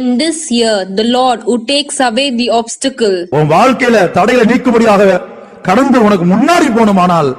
In this year, the Lord who takes away the obstacle. உன் வாழ்க்கையில தடைகளை நீக்கும்படியாக கடந்து உனக்கு முன்னாடி போணுமானால்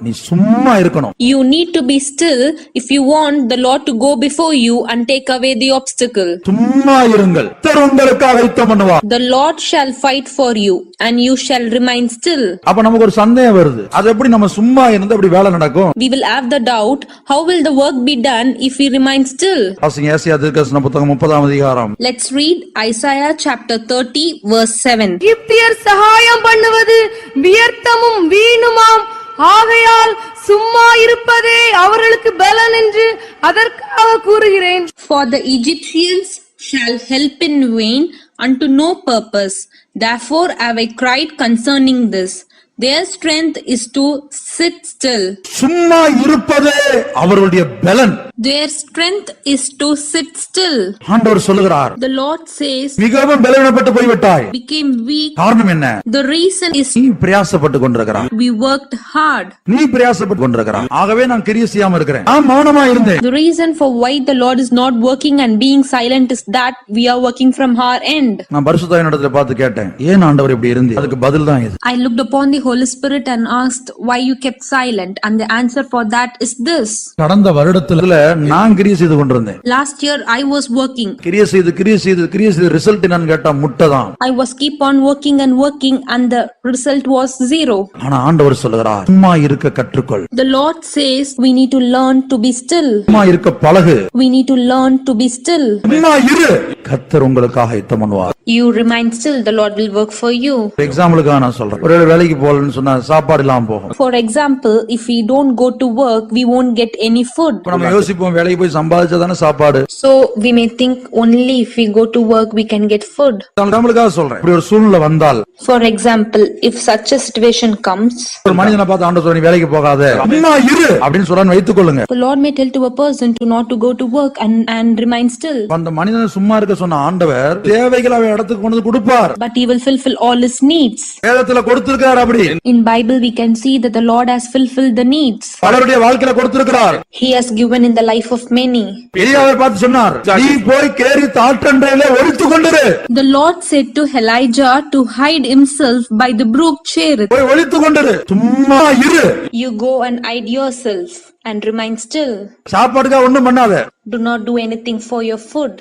நீ சும்மா இருக்கணும். You need to be still if you want the Lord to go before you and take away the obstacle. சும்மா இருங்கள், கர்த்தர் உங்களுக்காக யுத்தம் பண்ணுவார். The Lord shall fight for you and you shall remain still. அப்ப நமக்கு ஒரு சந்தேகம் வருது, அது எப்படி நம்ம சும்மா இருந்து அப்படி வேலை நடக்கும்? We will have the doubt, how will the work be done if we remain still? வாசிங்க ஏசாயா தீர்க்கதரிசன புத்தகம் 30ஆம் அதிகாரம். Let's read Isaiah chapter 30 verse 7. எகிப்தியர் சகாயம் பண்ணுவது வியர்த்தமும் வீணுமாம், ஆகையால் சும்மா இருப்பதே அவர்களுக்கு பலன் என்று அதற்காக கூறுகிறேன். For the Egyptians shall help in vain unto no purpose. Therefore have I cried concerning this. Their strength is to sit still. சும்மா இருப்பதே அவருடைய பலன். Their strength is to sit still. ஆண்டவர் சொல்லுகிறார், The Lord says, மிகவும் பலவீனப்பட்டு போய்விட்டாய். became weak. காரணம் என்ன? The reason is நீ பிரயாசப்பட்டு கொண்டிருக்கிறாய். we worked hard. நீ பிரயாசப்பட்டு கொண்டிருக்கிறாய். ஆகவே நான் கிரியை செய்யாம இருக்கிறேன். நான் மௌனமா இருந்தேன். The reason for why the Lord is not working and being silent is that we are working from our end. நான் பரிசுத்தாவினிடத்துல பார்த்து கேட்டேன், ஏன் ஆண்டவர் இப்படி இருந்து? அதுக்கு பதில் தான் இது. I looked upon the Holy Spirit and asked why you kept silent, and the answer for that is this. கடந்த வருடத்துல நான் கிரியை செய்து கொண்டிருந்தேன். Last year I was working. கிரியை செய்து ரிசல்ட் என்னன்னு கேட்டா முட்டை தான். I was keep on working and the result was zero. ஆனா ஆண்டவர் சொல்லுகிறார், சும்மா இருக்க கற்றுக்கொள். The Lord says we need to learn to be still. சும்மா இருக்க பழகு. We need to learn to be still. சும்மா இரு, கர்த்தர் உங்களுக்காக யுத்தம் பண்ணுவார். You remain still, the Lord will work for you. எக்ஸாம்பிளுக்காக நான் சொல்றேன், ஒரு வேலைக்கு போகலன்னு சொன்னா சாப்பாடு இல்லாம போகும். For example, if we don't go to work, we won't get any food. இப்ப நம்ம யோசிப்போம், வேலைக்கு போய் சம்பாதிச்சாதானே சாப்பாடு. So we may think only if we go to work we can get food. நம்மளுக்காக சொல்றேன், இப்படி ஒரு சூழ்நிலை வந்தால், For example, if such a situation comes, ஒரு மனிதனை பார்த்து ஆண்டவர் சொல்றார், நீ வேலைக்கு போகாத, சும்மா இரு அப்படின்னு சொல்றான்னு வைத்துக்கொள்ளுங்க. the Lord may tell to a person to not to go to work and remain still. அந்த மனிதனை சும்மா இருக்க சொன்ன ஆண்டவர் தேவைகளை அவன் இடத்துக்கு கொண்டு கொடுப்பார். But he will fulfill all his needs. வேதத்துல கொடுத்திருக்கார். அப்படி In Bible we can see that the Lord has fulfilled the needs. பலருடைய வாழ்க்கையில கொடுத்திருக்கிறார். He has given in the life of many. எலியாவை பார்த்து சொன்னார், நீ போய் கேரி தாற்றண்டையிலே ஒளித்துக் கொண்டிரு. The Lord said to Elijah to hide himself by the brook Cherith. போய் ஒளித்துக் கொண்டிரு, சும்மா இரு. You go and hide yourself and remain still. சாப்பாடுக்காக ஒண்ணும் பண்ணாத. Do not do anything for your food.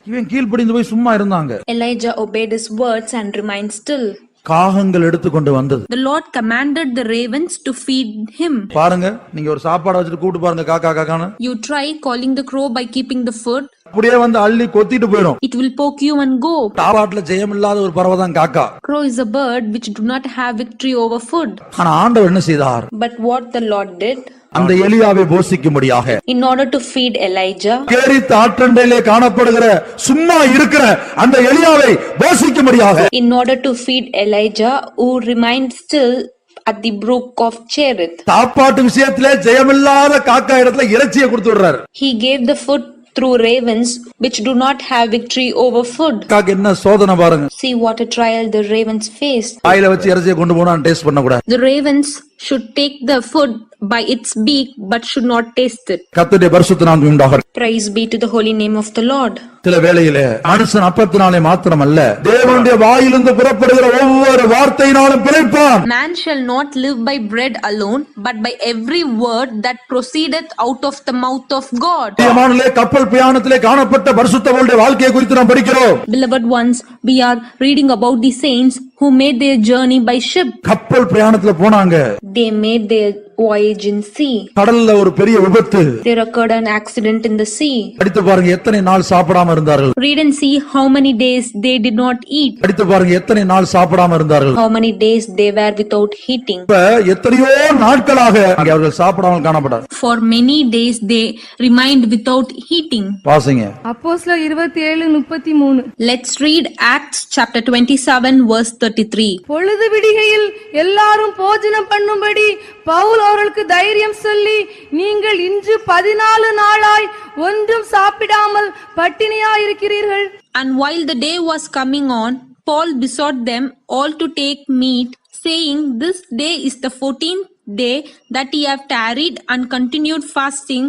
இவன் கீழ்ப்படிந்து போய் சும்மா இருந்தாங்க. Elijah obeyed his words and remained still. காகங்கள் எடுத்துக்கொண்டு வந்தது. The Lord commanded the ravens to feed him. பாருங்க, நீங்க ஒரு சாப்பாடு வச்சுட்டு கூப்பிட்டு பாருங்க, காக்கா காக்கான்னு. You try calling the crow by keeping the food. அப்படியே வந்து அள்ளி கொத்திட்டு போயிடும். It will poke you and go. சாப்பாட்டுல ஜெயம் இல்லாத ஒரு பறவை தான் காக்கா. Crow is a bird which do not have victory over food. ஆனா ஆண்டவர் என்ன செய்தார்? But what the Lord did, அந்த எலியாவை போஷிக்கும்படியாக, in order to feed Elijah, கேரி தாற்றண்டையிலே காணப்படுகிற சும்மா இருக்கிற அந்த எலியாவை போஷிக்கும்படியாக, in order to feed Elijah who remained still at the brook of Cherith, சாப்பாட்டு விஷயத்திலே ஜெயமில்லாத காக்கா இடத்துல இறைச்சியை கொடுத்து விடுறாரு. he gave the food through ravens which do not have victory over food. Cock என்ன சோதனை பாருங்க. See what a trial the ravens faced. வாயில வச்சு இறைச்சியை கொண்டு போனா டேஸ்ட் பண்ண கூடாது. The ravens should take the food by its beak but should not taste it. கர்த்தருடைய பரிசுத்த நாமம் உண்டாக. Praise be to the holy name of the Lord. சில வேளையிலே மனுஷன் அப்பத்தினாலே மாத்திரமல்ல, தேவனுடைய வாயிலிருந்து புறப்படுகிற ஒவ்வொரு வார்த்தையினாலும் பிழைப்பான். Man shall not live by bread alone, but by every word that proceedeth out of the mouth of God. பிரியமானவர்களே, கப்பல் பிரயாணத்திலே காணப்பட்ட பரிசுத்தவான்களுடைய வாழ்க்கையை குறித்து நாம் படிக்கிறோம். Beloved ones, we are reading about the saints who made their journey by ship. கப்பல் பிரயாணத்துல போனாங்க. They made their voyage in sea. கடல்ல ஒரு பெரிய விபத்து. There occurred an accident in the sea. படித்து பாருங்க எத்தனை நாள் சாப்பிடாம இருந்தார்கள். Read and see how many days they did not eat. படித்து பாருங்க எத்தனை நாள் சாப்பிடாம இருந்தார்கள். How many days they were without eating. இப்ப எத்தனையோ நாட்களாக அங்கே அவர்கள் சாப்பிடாமல் காணப்பட்டார். For many days they remained without eating. வாசிங்க. அப்போஸ்தலர் 27:33. Let's read Acts chapter 27 verse 33. பொழுது விடிகையில் எல்லாரும் போஜனம் பண்ணும்படி பவுல் அவர்களுக்கு தைரியம் சொல்லி, நீங்கள் இன்று 14 நாளாய் ஒன்றும் சாப்பிடாமல் பட்டினியாயிருக்கிறீர்கள். And while the day was coming on, Paul besought them all to take meat, saying, This day is the 14th day that ye have tarried and continued fasting,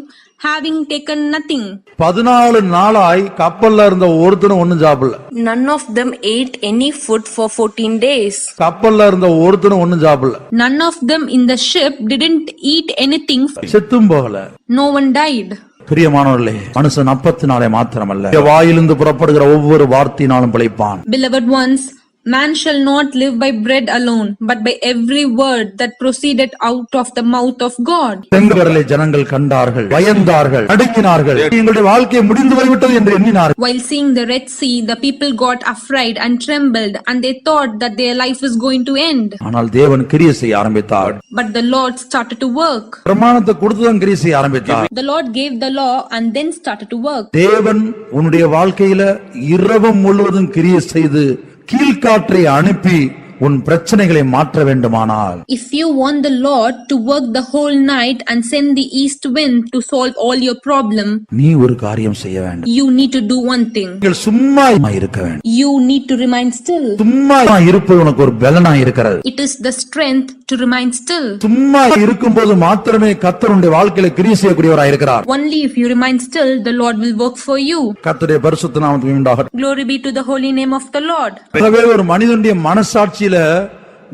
having taken nothing. 14 நாளாய் கப்பல்ல இருந்த ஒருத்தனும் ஒண்ணும் சாப்பிடல. None of them ate any food for 14 days. கப்பல்ல இருந்த ஒருத்தனும் ஒண்ணும் சாப்பிடல. None of them in the ship didn't eat anything. செத்தும் போகல. No one died. பிரியமானவர்களே, மனுஷன் அப்பத்தினாலே மாத்திரமல்ல, வாயிலிருந்து புறப்படுகிற ஒவ்வொரு வார்த்தையினாலும் பிழைப்பான். Beloved ones, man shall not live by bread alone, but by every word that proceeded out of the mouth of God. செங்கடலை ஜனங்கள் கண்டார்கள், பயந்தார்கள், நடுங்கினார்கள், எங்களுடைய வாழ்க்கை முடிந்து போய்விட்டது என்று எண்ணினார்கள். While seeing the Red Sea, the people got afraid and trembled, and they thought that their life was going to end. ஆனால் தேவன் கிரியை செய்ய ஆரம்பித்தார். But the Lord started to work. பிரமாணத்தை கொடுத்துதான் கிரியை செய்ய ஆரம்பித்தார். The Lord gave the law and then started to work. தேவன் உன்னுடைய வாழ்க்கையில இரவு முழுவதும் கிரியை செய்து கீழ்காற்றை அனுப்பி உன் பிரச்சனைகளை மாற்ற வேண்டுமானால், If you want the Lord to work the whole night and send the east wind to solve all your problem, நீ ஒரு காரியம் செய்ய வேண்டும். you need to do one thing. நீங்கள் சும்மா இருக்க வேண்டும். You need to remain still. சும்மா இருப்பது உனக்கு ஒரு பலனா இருக்கிறது. It is the strength to remain still. சும்மா இருக்கும்போது மாத்திரமே கர்த்தர் உன்னுடைய வாழ்க்கையில கிரியை செய்யக்கூடியவராய் இருக்கிறார். Only if you remain still, the Lord will work for you. கர்த்தருடைய பரிசுத்த நாமத்துக்கு உண்டாகட்டும். Glory be to the holy name of the Lord. ஆகவே ஒரு மனிதனுடைய மனசாட்சியில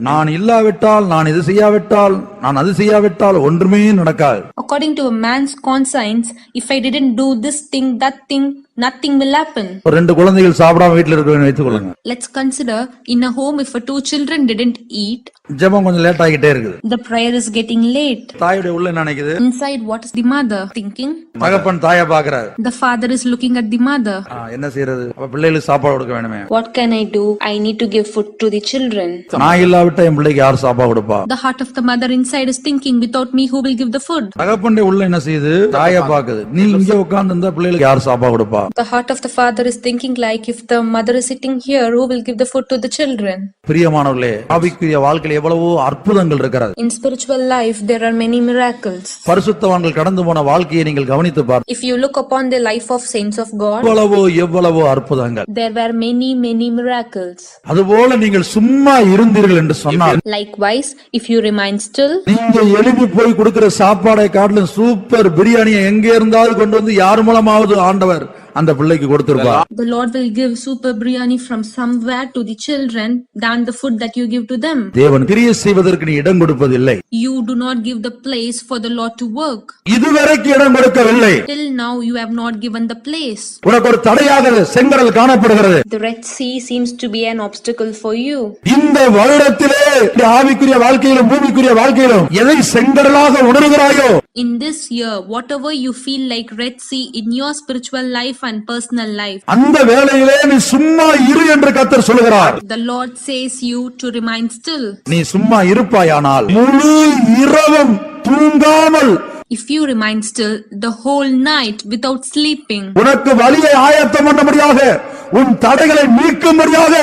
நான் இல்லாவிட்டால், நான் இது செய்யாவிட்டால், நான் அது செய்யாவிட்டால் ஒன்றுமே நடக்காது. According to a man's conscience, if I didn't do this thing, that thing, nothing will happen. ஒரு 2 குழந்தைகள் சாப்பிடாம வீட்டுல இருக்கணும்னு வைத்துக் கொள்ளுங்க. Let's consider in a home if 2 children didn't eat, ஜெபம் கொஞ்சம் லேட் ஆகிட்டே இருக்குது. the prayer is getting late. தாயுடைய உள்ள என்ன நினைக்குது? Inside, what is the mother thinking? தகப்பன் தாயை பாக்குறாரு. The father is looking at the mother. என்ன செய்யறது? அப்ப பிள்ளைகளுக்கு சாப்பாடு கொடுக்க வேணுமே. What can I do? I need to give food to the children. நான் இல்லாவிட்டா என் பிள்ளைக்கு யார் சாப்பாடு கொடுப்பா? The heart of the mother inside is thinking, without me, who will give the food? தகப்பனுடைய உள்ள என்ன செய்யுது? தாயை பாக்குது. நீ இங்க உட்கார்ந்து இருந்தா பிள்ளைகளுக்கு யார் சாப்பாடு கொடுப்பா? The heart of the father is thinking like, if the mother is sitting here, who will give the food to the children? பிரியமானவர்களே, ஆவிக்குரிய வாழ்க்கையில எவ்வளவோ அற்புதங்கள் இருக்கிறது. In spiritual life, there are many miracles. பரிசுத்தவான்கள் கடந்து போன வாழ்க்கையை நீங்கள் கவனித்து பாருங்கள். If you look upon the life of saints of God, எவ்வளவோ அற்புதங்கள். there were many miracles. அதுபோல நீங்கள் சும்மா இருந்தீர்கள் என்று சொன்னால், Likewise, if you remain still, நீங்க எழுப்பி போய் கொடுக்கிற சாப்பாடை காட்டிலும் சூப்பர் பிரியாணியை எங்க இருந்தாலும் கொண்டு வந்து யார் மூலமாவது ஆண்டவர் அந்த பிள்ளைக்கு கொடுத்திருப்பார். the Lord will give super biryani from somewhere to the children than the food that you give to them. தேவன் கிரியை செய்வதற்கு நீ இடம் கொடுப்பதில்லை. You do not give the place for the Lord to work. இதுவரைக்கும் இடம் கொடுக்கவில்லை. Till now you have not given the place. உனக்கு ஒரு தடையாக செங்கடல் காணப்படுகிறது. The Red Sea seems to be an obstacle for you. இந்த வருடத்திலே ஆவிக்குரிய வாழ்க்கையிலும் பூமிக்குரிய வாழ்க்கையிலும் எதை செங்கடலாக உணர்கிறாயோ, In this year, whatever you feel like Red Sea in your spiritual life and personal life, அந்த வேளையிலே நீ சும்மா இரு என்று கர்த்தர் சொல்கிறார். the Lord says you to remain still. நீ சும்மா இருப்பாயானால் முழு இரவும் தூங்காமல், If you remain still the whole night without sleeping, உனக்கு வழியை ஆயத்தம் பண்ணும்படியாக, உன் தடைகளை நீக்கும்படியாக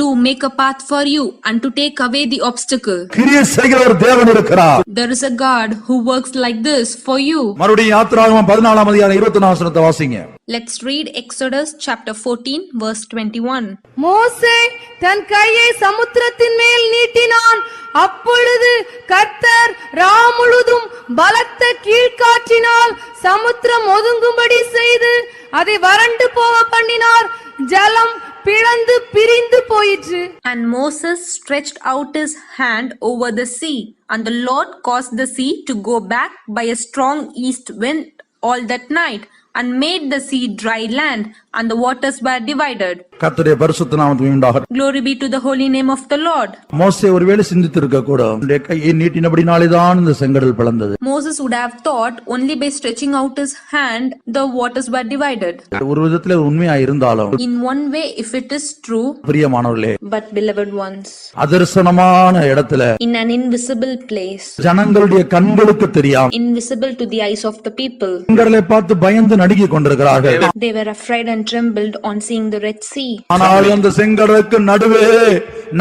to make a path for you and to take away the obstacle. கிரியை செய்கிற ஒரு தேவன் இருக்கிறார். There is a God who works like this for you. மறுபடியும் யாத்திராகமம் 14ஆம் அதிகாரம் 24ஆம் வசனத்தை வாசிங்க. Let's read Exodus chapter 14 verse 21. மோசே தன் கையை சமுத்திரத்தின் மேல் நீட்டினான். அப்பொழுது கர்த்தர் ரா முழுதும் பலத்த கீழ்காற்றினால் சமுத்திரம் ஒதுங்கும்படி செய்து அதை வறண்டு போக பண்ணினார். ஜலம் பிளந்து பிரிந்து போயிற்று. And Moses stretched out his hand over the sea, and the Lord caused the sea to go back by a strong east wind all that night, and made the sea dry land, and the waters were divided. கர்த்தருடைய பரிசுத்த நாமத்துக்கு உண்டாகட்டும். Glory be to the holy name of the Lord. மோசே ஒருவேளை சிந்தித்திருக்க கூடும், கையை நீட்டினபடினாலேதான் இந்த செங்கடல் பிளந்தது. Moses would have thought only by stretching out his hand the waters were divided. ஒரு விதத்துல உண்மையா இருந்தாலும் In one way, if it is true, பிரியமானவர்களே, but beloved ones, அதர்சனமான இடத்துல in an invisible place, ஜனங்களுடைய கண்களுக்கு தெரியாம invisible to the eyes of the people, செங்கடலை பார்த்து பயந்து நடுங்கிக் கொண்டிருக்கிறார்கள். they were afraid and trembled on seeing the Red Sea. ஆனால் அந்த செங்கடலுக்கு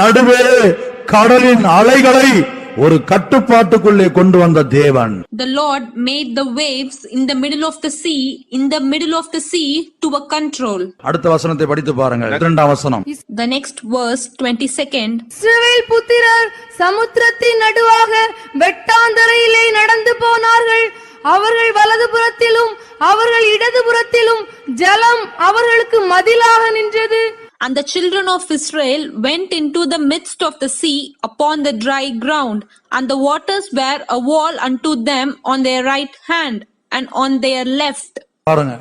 நடுவே கடலின் அலைகளை ஒரு கட்டுப்பாட்டுக்குள்ளே கொண்டு வந்த தேவன். The Lord made the waves in the middle of the sea, to a control. அடுத்த வசனத்தை படித்து பாருங்கள். 2ஆம் வசனம். The next verse, 22nd. இஸ்ரவேல் புத்திரர் சமுத்திரத்தின் நடுவாக வெட்டாந்தரையிலே நடந்து போனார்கள். அவர்கள் வலதுபுறத்திலும் அவர்கள் இடதுபுறத்திலும் ஜலம் அவர்களுக்கு மதிலாக நின்றது. And the children of Israel went into the midst of the sea upon the dry ground, and the waters were a wall unto them on their right hand and on their left. பாருங்க,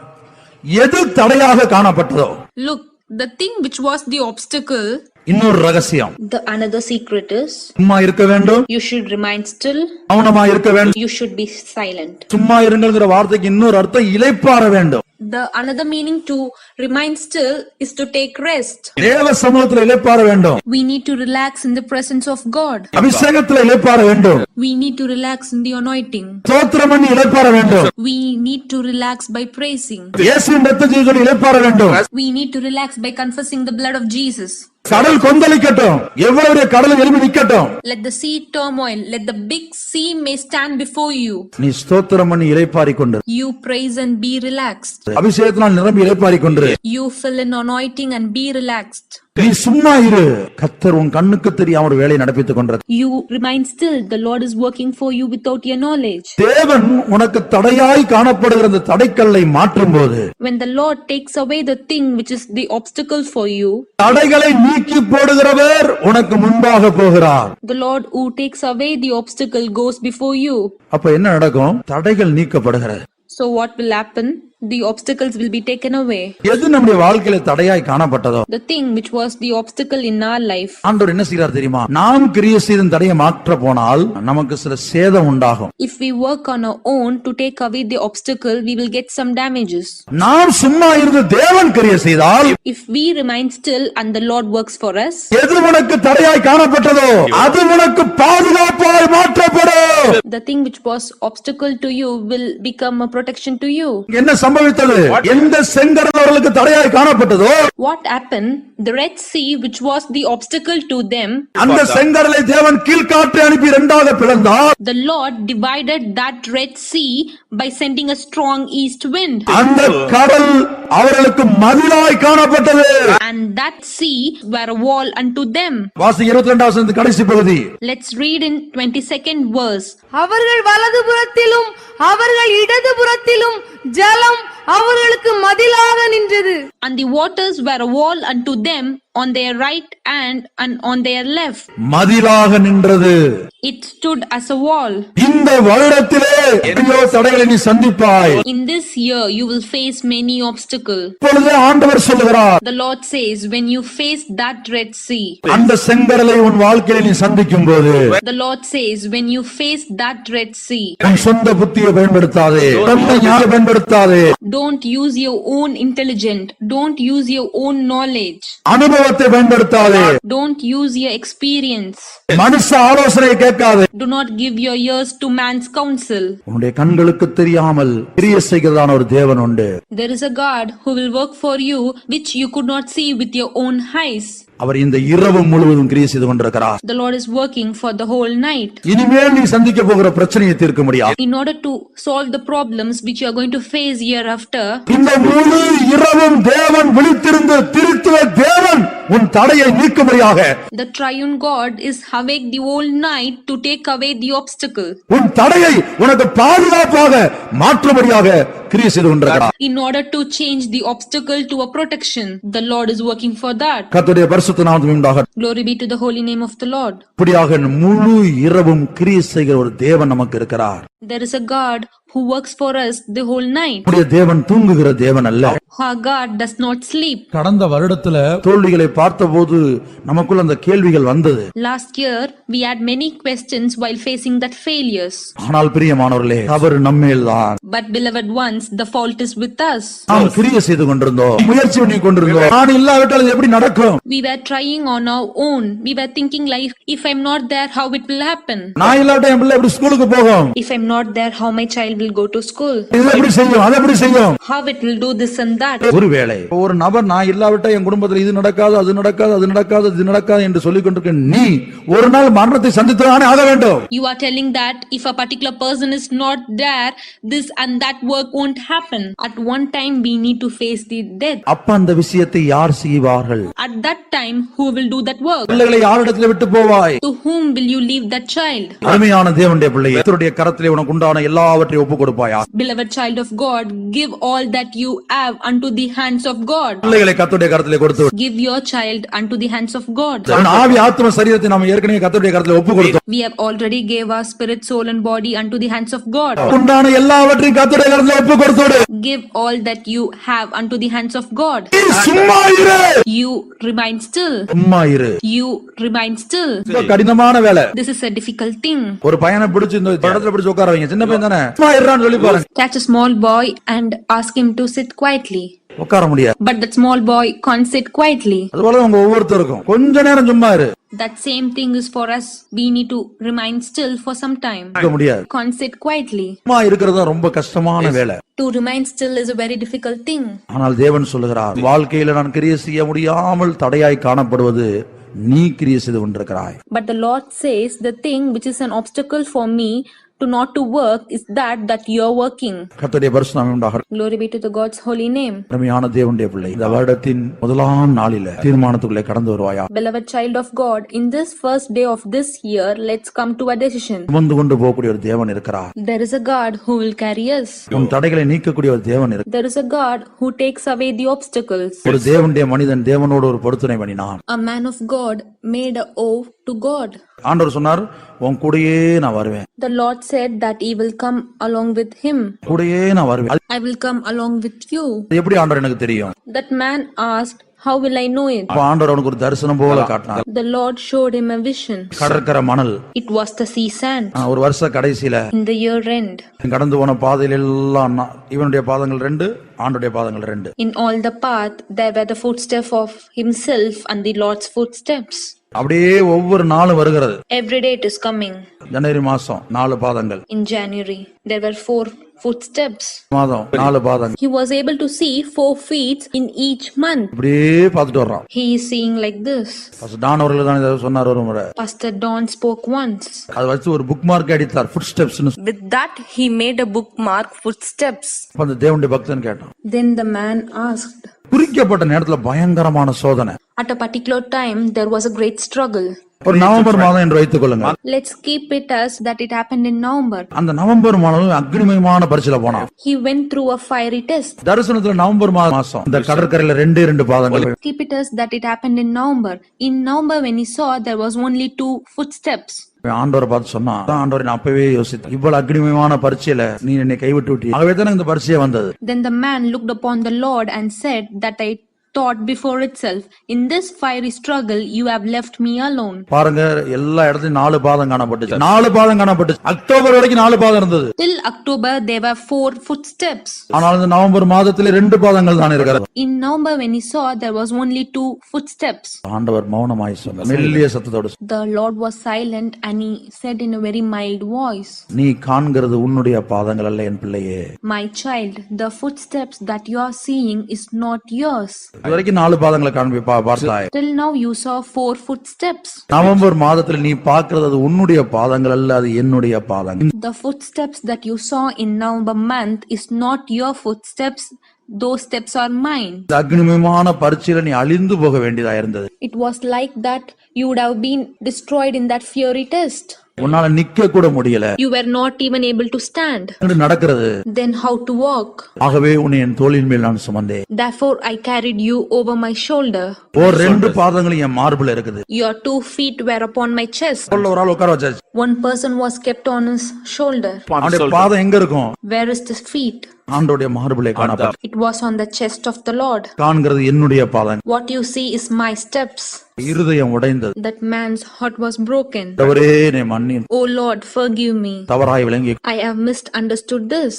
எது தடையாக காணப்பட்டதோ, Look, the thing which was the obstacle, இன்னொரு ரகசியம். the another secret is, சும்மா இருக்க வேண்டும், you should remain still, மௌனமா இருக்க வேண்டும். you should be silent. சும்மா இருங்கள்ங்கிற வார்த்தைக்கு இன்னொரு அர்த்தம் இளைப்பாற வேண்டும். The another meaning to remain still is to take rest. தேவ சமூகத்தில் இளைப்பாற வேண்டும். We need to relax in the presence of God. அபிஷேகத்தில் இளைப்பாற வேண்டும். We need to relax in the anointing. ஸ்தோத்திரம் பண்ணி இளைப்பாற வேண்டும். We need to relax by praising. இயேசுவின் இரத்தத்தை சொல்லி இளைப்பாற வேண்டும். We need to relax by confessing the blood of Jesus. கடல் கொந்தளிக்கட்டும், எவ்வளவு கடல் எழுப்பி நிக்கட்டும், Let the sea turmoil, let the big sea may stand before you. நீ ஸ்தோத்திரம் பண்ணி இளைப்பாறிக் கொண்டு, You praise and be relaxed. அபிஷேகத்தினால் நிரம்பி இளைப்பாறிக் கொண்டு, You fill in anointing and be relaxed. நீ சும்மா இரு. கர்த்தர் உன் கண்ணுக்கு தெரியாம ஒரு வேலையை நடப்பித்துக் கொண்டிருக்கிறார். You remain still. The Lord is working for you without your knowledge. தேவன் உனக்கு தடையாய் காணப்படுகிற அந்த தடைக்கல்லை மாற்றும் போது, When the Lord takes away the thing which is the obstacle for you, தடைகளை நீக்கி போடுகிறவர் உனக்கு முன்பாக போகிறார். the Lord who takes away the obstacle goes before you. அப்ப என்ன நடக்கும்? தடைகள் நீக்கப்படுகிறது. So what will happen? The obstacles will be taken away. எது நம்முடைய வாழ்க்கையில தடையாய் காணப்பட்டதோ, The thing which was the obstacle in our life, ஆண்டவர் என்ன செய்கிறார் தெரியுமா? நாம் கிரியை செய்த தடையை மாற்ற போனால் நமக்கு சில சேதம் உண்டாகும். if we work on our own to take away the obstacle, we will get some damages. நாம் சும்மா இருந்து தேவன் கிரியை செய்தால், If we remain still and the Lord works for us, எது உனக்கு தடையாய் காணப்பட்டதோ அது உனக்கு பாதுகாப்பாய் மாற்றப்படும். the thing which was obstacle to you will become a protection to you. என்ன சம்பவித்தது? எந்த செங்கடல் அவர்களுக்கு தடையாய் காணப்பட்டதோ, What happened? The Red Sea, which was the obstacle to them, அந்த செங்கடலை தேவன் கீழ்காற்றை அனுப்பி இரண்டாக பிளந்தார். the Lord divided that Red Sea by sending a strong east wind. அந்த கடல் அவர்களுக்கு மதிலாய் காணப்பட்டது. And that sea were a wall unto them. வாசி 22ஆம் வசனத்தின் கடைசி பகுதி. Let's read in 22nd verse. அவர்கள் வலதுபுறத்திலும் அவர்கள் இடதுபுறத்திலும் ஜலம் அவர்களுக்கு மதிலாக நின்றது. And the waters were a wall unto them on their right hand and on their left. மதிலாக நின்றது. It stood as a wall. இந்த வருடத்திலே எத்தனையோ தடைகளை நீ சந்திப்பாய். In this year you will face many obstacles. இப்பொழுது ஆண்டவர் சொல்லுகிறார், The Lord says, when you face that Red Sea, அந்த செங்கடலை உன் வாழ்க்கையில நீ சந்திக்கும் போது, the Lord says, when you face that Red Sea, உன் சொந்த புத்தியை பயன்படுத்தாதே, சொந்த ஞானம் பயன்படுத்தாதே, don't use your own intelligence, don't use your own knowledge, அனுபவத்தை பயன்படுத்தாதே, don't use your experience, மனுஷ ஆலோசனையை கேட்காதே. do not give your ears to man's counsel. உன்னுடைய கண்களுக்கு தெரியாமல் கிரியை செய்கிறதான ஒரு தேவன் உண்டு. There is a God who will work for you which you could not see with your own eyes. அவர் இந்த இரவு முழுவதும் கிரியை செய்து கொண்டிருக்கிறார். The Lord is working for the whole night. இனிமேல் நீ சந்திக்க போகிற பிரச்சனையை தீர்க்க முடியாது. In order to solve the problems which you are going to face hereafter, இந்த முழு இரவும் தேவன் விழித்திருந்து திருத்துவ தேவன் உன் தடையை நீக்கும்படியாக, the triune God is awake the whole night to take away the obstacle. உன் தடையை உனக்கு பாதுகாப்பாக மாற்றும்படியாக கிரியை செய்து கொண்டிருக்கிறார். In order to change the obstacle to a protection, the Lord is working for that. கர்த்தருடைய பரிசுத்த நாமத்துக்கு உண்டாகட்டும். Glory be to the holy name of the Lord. இப்படியாக முழு இரவும் கிரியை செய்கிற ஒரு தேவன் நமக்கு இருக்கிறார். There is a God who works for us the whole night. நம்முடைய தேவன் தூங்குகிற தேவன் அல்ல. Our God does not sleep. கடந்த வருடத்துல தோல்விகளை பார்த்தபோது நமக்குள்ள அந்த கேள்விகள் வந்தது. Last year, we had many questions while facing that failures. ஆனால் பிரியமானவர்களே, தவறு நம்மேல்தான். But beloved ones, the fault is with us. நாம் கிரியை செய்து கொண்டிருந்தோம், முயற்சி பண்ணி கொண்டிருந்தோம். நான் இல்லாவிட்டால் இது எப்படி நடக்கும்? We were trying on our own. We were thinking like, if I'm not there, how it will happen? நான் இல்லாவிட்டா என் பிள்ளை எப்படி ஸ்கூலுக்கு போகும்? If I'm not there, how my child will go to school? இது எப்படி செய்யும், அது எப்படி செய்யும்? How it will do this and that? ஒருவேளை ஒரு நபர் நான் இல்லாவிட்டா என் குடும்பத்தில் இது நடக்காது, அது நடக்காது, அது நடக்காது, இது நடக்காது என்று சொல்லிக் கொண்டிருக்க நீ ஒரு நாள் மரணத்தை சந்தித்துதானே ஆக வேண்டும். You are telling that if a particular person is not there, this and that work won't happen. At one time, we need to face the death. அப்ப அந்த விஷயத்தை யார் செய்வார்கள்? At that time, who will do that work? பிள்ளைகளை யாரிடத்தில் விட்டு போவாய்? To whom will you leave that child? அருமையான தேவனுடைய பிள்ளையே, கர்த்தருடைய கரத்திலே உனக்கு உண்டான எல்லாவற்றையும் ஒப்புக் கொடுப்பாயா? Beloved child of God, give all that you have unto the hands of God. பிள்ளைகளை கர்த்தருடைய கரத்திலே கொடுத்து விடு. Give your child unto the hands of God. ஆவி ஆத்ம சரீரத்தை நாம் ஏற்கனவே கர்த்தருடைய கரத்திலே ஒப்புக் கொடுத்தோம். We have already gave our spirit, soul and body unto the hands of God. உண்டான எல்லாவற்றையும் கர்த்தருடைய கரத்திலே ஒப்புக் கொடுத்து விடு. Give all that you have unto the hands of God. நீ சும்மா இரு. You remain still. சும்மா இரு. You remain still. ரொம்ப கடினமான வேலை. This is a difficult thing. ஒரு பையனை பிடிச்சு இந்த இடத்துல பிடிச்சு உட்கார வைங்க, சின்ன பையன் தானே, சும்மா இருறான்னு சொல்லி பாருங்க. Catch a small boy and ask him to sit quietly. உட்கார முடியாது. But that small boy can't sit quietly. அதுபோல உங்க ஒவ்வொருத்தருக்கும் கொஞ்ச நேரம் சும்மா இரு. That same thing is for us. We need to remain still for some time. இருக்க முடியாது. Can't sit quietly. சும்மா இருக்கிறது ரொம்ப கஷ்டமான வேலை. To remain still is a very difficult thing. ஆனால் தேவன் சொல்லுகிறார், வாழ்க்கையில நான் கிரியை செய்ய முடியாமல் தடையாய் காணப்படுவது நீ கிரியை செய்து கொண்டிருக்கிறாய். But the Lord says the thing which is an obstacle for me to not to work is that you are working. கர்த்தருடைய பரிசுத்த நாமம் உண்டாகட்டும். Glory be to the God's holy name. அருமையான தேவனுடைய பிள்ளை, இந்த வருடத்தின் முதலாம் நாளில தீர்மானத்துக்குள்ளே கடந்து வருவாயா? Beloved child of God, in this first day of this year, let's come to a decision. சுமந்து கொண்டு போகக்கூடிய ஒரு தேவன் இருக்கிறார். There is a God who will carry us. உன் தடைகளை நீக்கக்கூடிய ஒரு தேவன் இருக்கிறார். There is a God who takes away the obstacles. ஒரு தேவனுடைய மனிதன் தேவனோடு ஒரு பொருத்தனை பண்ணினான். A man of God made an oath to God. ஆண்டவர் சொன்னார், உன் கூடயே நான் வருவேன். The Lord said that he will come along with him. கூடயே நான் வருவேன். I will come along with you. அது எப்படி ஆண்டவர் எனக்கு தெரியும்? That man asked, how will I know it? அப்ப ஆண்டவர் அவனுக்கு ஒரு தரிசனம் போல காட்டினார். The Lord showed him a vision. கடற்கரை மணல். It was the sea sand. ஒரு வருஷ கடைசியில In the year end. கடந்து போன பாதையில எல்லாம் இவனுடைய பாதங்கள் 2, ஆண்டுடைய பாதங்கள் 2. In all the path, there were the footsteps of himself and the Lord's footsteps. அப்படியே ஒவ்வொரு நாளும் வருகிறது. Every day it is coming. ஜனவரி மாசம் 4 பாதங்கள். In January, there were 4 footsteps. மாதம் 4 பாதங்கள். He was able to see 4 feet in each month. அப்படியே பார்த்துட்டு வர்றான். He is seeing like this. டான் அவர்கள் தான் இதை சொன்னார் ஒரு முறை. Pastor Don spoke once. அதை வச்சு ஒரு புக் மார்க் அடித்தார், food ஸ்டெப்ஸ்னு. With that he made a bookmark, footsteps. அந்த தேவனுடைய பக்தன் கேட்டான். Then the man asked. குறிக்கப்பட்ட நேரத்துல பயங்கரமான சோதனை. At a particular time, there was a great struggle. ஒரு நவம்பர் மாதம் என்று வைத்துக் கொள்ளுங்க. Let's keep it as that it happened in November. அந்த நவம்பர் மாதம் அக்னிமயமான பரீட்சையில போனான். He went through a fiery test. தரிசனத்துல நவம்பர் மாசம் இந்த கடற்கரையில 2 பாதங்கள். Keep it as that it happened in November. In November, when he saw, there was only 2 footsteps. ஆண்டவரை பார்த்து சொன்னா, ஆண்டவரை நான் அப்பவே யோசித்தேன், இவ்வளவு அக்னிமயமான பரீட்சையில நீ என்னை கைவிட்டு விட்டீ, ஆகவே தான் இந்த பரீட்சை வந்தது. Then the man looked upon the Lord and said that I thought before itself, in this fiery struggle you have left me alone. பாருங்க, எல்லா இடத்துலயும் 4 பாதம் காணப்பட்டுச்சு. 4 பாதம் காணப்பட்டுச்சு. அக்டோபர் வரைக்கும் 4 பாதம் இருந்தது. Till October there were 4 footsteps. ஆனால் இந்த நவம்பர் மாதத்துல 2 பாதங்கள் தான் இருக்கிறது. In November when he saw, there was only 2 footsteps. ஆண்டவர் மௌனமாய் சொன்னார், மெல்லிய சத்தத்தோடு. The Lord was silent and he said in a very mild voice, நீ காண்கிறது உன்னுடைய பாதங்கள் அல்ல என் பிள்ளையே. My child, the footsteps that you are seeing is not yours. இதுவரைக்கும் 4 பாதங்களை பார்த்தாய். Till now you saw 4 footsteps. November மாதத்துல நீ பார்க்கிறது அது உன்னுடைய பாதங்கள் அல்ல, அது என்னுடைய பாதங்கள். The footsteps that you saw in November month is not your footsteps. Those steps are mine. அக்னிமயமான பரீட்சையில நீ அழிந்து போக வேண்டியதா இருந்தது. It was like that you would have been destroyed in that fiery test. உன்னால நிக்க கூட முடியல, You were not even able to stand. நடக்கிறது. Then how to walk? ஆகவே உன்னை என் தோளின் மேல் நான் சுமந்தேன். Therefore I carried you over my shoulder. ஓ ரெண்டு பாதங்களும் என் மார்புல இருக்குது. Your 2 feet were upon my chest. ஒரு ஆள் உட்கார வச்சாச்சு. One person was kept on his shoulder. அவனுடைய பாதம் எங்க இருக்கும்? Where is his feet? ஆண்டோடைய மார்புலே காணப்படும். It was on the chest of the Lord. காண்கிறது என்னுடைய பாதம். What you see is my steps. இருதயம் உடைந்தது. That man's heart was broken. தவறே என்னை மன்னியும். Oh Lord, forgive me. தவறாய் விளங்கி I have misunderstood this.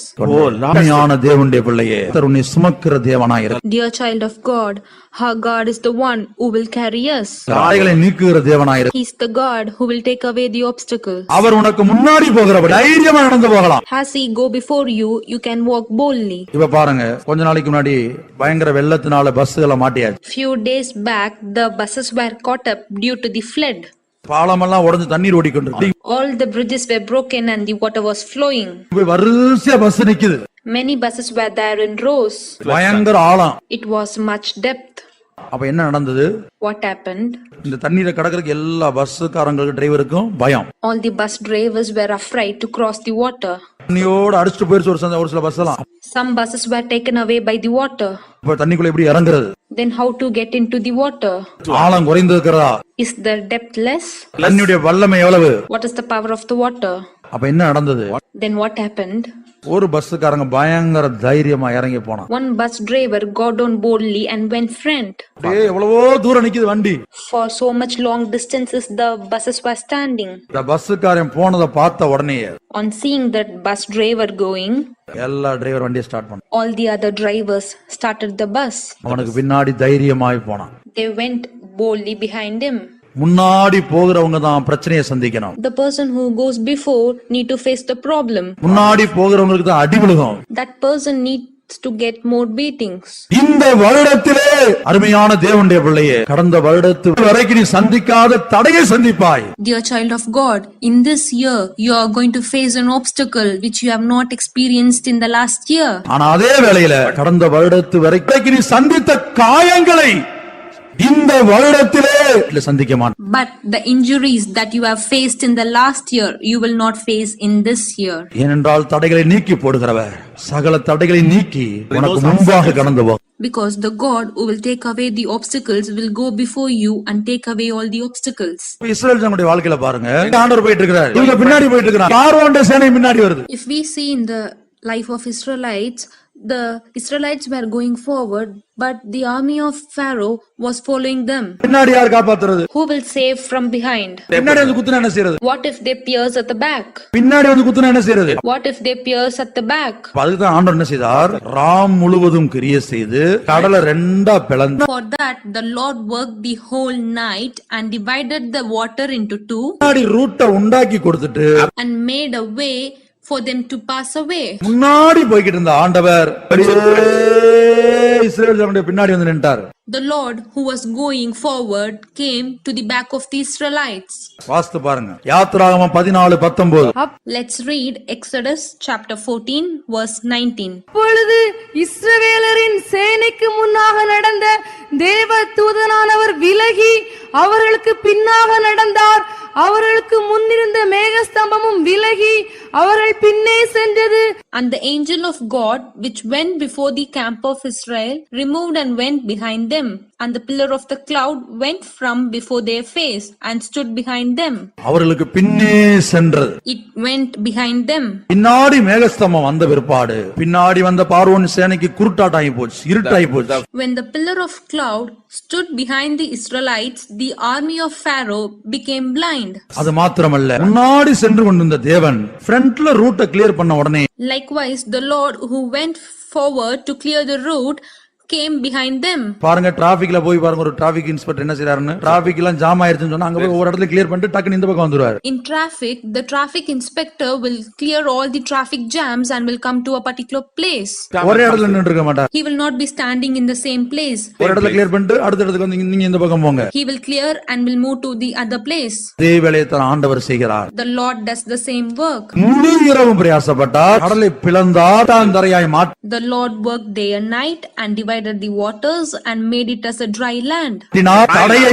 ஞான தேவனுடைய பிள்ளையே, கர்த்தர் உன்னை சுமக்கிற தேவனாய் இருக்கிறார். Dear child of God, our God is the one who will carry us. தடைகளை நீக்குகிற தேவனாய் இருக்கிறார். He is the God who will take away the obstacles. அவர் உனக்கு முன்னாடி போகிறவர், தைரியமா நடந்து போகலாம். As he go before you, you can walk boldly. இப்ப பாருங்க, கொஞ்ச நாளைக்கு முன்னாடி பயங்கர வெள்ளத்தினால பஸ்ஸுகளை மாட்டியாச்சு. Few days back, the buses were caught up due to the flood. பாலமெல்லாம் உடைஞ்சு தண்ணீர் ஓடிக்கொண்டு All the bridges were broken and the water was flowing. வரிசையா பஸ் நிக்குது. Many buses were there in rows. பயங்கர ஆழம். It was much depth. அப்ப என்ன நடந்தது? What happened? இந்த தண்ணீரை கடக்கிறதுக்கு எல்லா பஸ்காரங்களுக்கு டிரைவருக்கும் பயம். All the bus drivers were afraid to cross the water. தண்ணியோட அடிச்சுட்டு போயிருச்சு ஒரு சில பஸ் எல்லாம். Some buses were taken away by the water. இப்ப தண்ணிக்குள்ள எப்படி இறங்குறது? Then how to get into the water? ஆழம் குறைந்திருக்கிறதா? Is the depth less? தண்ணியுடைய வல்லமை எவ்வளவு? What is the power of the water? அப்ப என்ன நடந்தது? Then what happened? ஒரு பஸ்காரங்க பயங்கர தைரியமா இறங்கி போனான். One bus driver got on boldly and went front. டேய் எவ்வளவோ தூரம் நிக்குது வண்டி. For so much long distances the buses were standing. இந்த பஸ்காரன் போனதை பார்த்த உடனே On seeing that bus driver going, எல்லா டிரைவர் வண்டியை ஸ்டார்ட் பண்ணான். all the other drivers started the bus. அவனுக்கு பின்னாடி தைரியமாய் போனான். They went boldly behind him. முன்னாடி போகிறவங்க தான் பிரச்சனையை சந்திக்கணும். The person who goes before need to face the problem. முன்னாடி போகிறவங்களுக்கு தான் அடி விழுகும். That person needs to get more beatings. இந்த வருடத்திலே அருமையான தேவனுடைய பிள்ளையே, கடந்த வருடத்து வரைக்கும் நீ சந்திக்காத தடையை சந்திப்பாய். Dear child of God, in this year you are going to face an obstacle which you have not experienced in the last year. ஆனா அதே வேளையில கடந்த வருடத்து வரைக்கும் நீ சந்தித்த காயங்களை இந்த வருடத்திலே சந்திக்க மாட்டாய். But the injuries that you have faced in the last year, you will not face in this year. ஏனென்றால் தடைகளை நீக்கி போடுகிறவர் சகல தடைகளை நீக்கி உனக்கு முன்பாக கடந்து போ. Because the God who will take away the obstacles will go before you and take away all the obstacles. இஸ்ரவேல் ஜனங்களுடைய வாழ்க்கையில பாருங்க, ஆண்டவர் போயிட்டு இருக்கிறார், இவங்க பின்னாடி போயிட்டு இருக்காங்க, பார்வோனுடைய சேனை பின்னாடி வருது. If we see in the life of Israelites, the Israelites were going forward, but the army of Pharaoh was following them. பின்னாடி யார் காப்பாத்துறது? Who will save from behind? பின்னாடி வந்து குத்துனா என்ன செய்யறது? What if they pierce at the back? பின்னாடி வந்து குத்துனா என்ன செய்யறது? What if they pierce at the back? அதுக்கு தான் ஆண்டவர் என்ன செய்தார்? ராம் முழுவதும் கிரியை செய்து கடலை ரெண்டா பிளந்து. For that the Lord worked the whole night and divided the water into 2 முன்னாடி ரூட்டை உண்டாக்கி கொடுத்துட்டு and made a way for them to pass away. முன்னாடி போய்கிட்டு இருந்த ஆண்டவர் இஸ்ரவேல் ஜனங்களுடைய பின்னாடி வந்து நின்றார். The Lord who was going forward came to the back of the Israelites. வாஸ்து பாருங்க, யாத்திராகமம் 14:19. Let's read Exodus chapter 14 verse 19. அப்பொழுது இஸ்ரவேலரின் சேனைக்கு முன்னாக நடந்த தேவ தூதனானவர் விலகி அவர்களுக்கு பின்னாக நடந்தார். அவர்களுக்கு முன்னிருந்த மேகஸ்தம்பமும் விலகி அவர்கள் பின்னே சென்றது. And the angel of God which went before the camp of Israel removed and went behind them, and the pillar of the cloud went from before their face and stood behind them. அவர்களுக்கு பின்னே சென்றது. It went behind them. பின்னாடி மேகஸ்தம்பம் வந்த பிற்பாடு பின்னாடி வந்த பார்வோன் சேனைக்கு குருட்டாட்டாகி போச்சு, இருட்டாகி போச்சு. When the pillar of cloud stood behind the Israelites, the army of Pharaoh became blind. அது மாத்திரமல்ல, முன்னாடி சென்று கொண்டிருந்த தேவன் ஃப்ரண்ட்ல ரூட்டை கிளியர் பண்ண உடனே Likewise, the Lord who went forward to clear the route came behind them. பாருங்க, டிராபிக்ல போய் பாருங்க, ஒரு டிராபிக் இன்ஸ்பெக்டர் என்ன செய்யறாருன்னு, டிராபிக் எல்லாம் ஜாம் ஆயிருச்சுன்னு சொன்னா அங்க போய் ஒரு இடத்துல கிளியர் பண்ணிட்டு டக்குனு இந்த பக்கம் வந்துருவாரு. In traffic, the traffic inspector will clear all the traffic jams and will come to a particular place. ஒரே இடத்துல நின்று இருக்க மாட்டார். He will not be standing in the same place. ஒரு இடத்துல கிளியர் பண்ணிட்டு அடுத்த இடத்துக்கு வந்து நீங்க இந்த பக்கம் போங்க. He will clear and will move to the other place. அதே வேலையை தான் ஆண்டவர் செய்கிறார். The Lord does the same work. முழு இரவும் பிரயாசப்பட்டார், கடலை பிளந்தார், தரையாய் மாற்றார். The Lord worked day and night and divided divided the waters and made it as a dry land. தடையை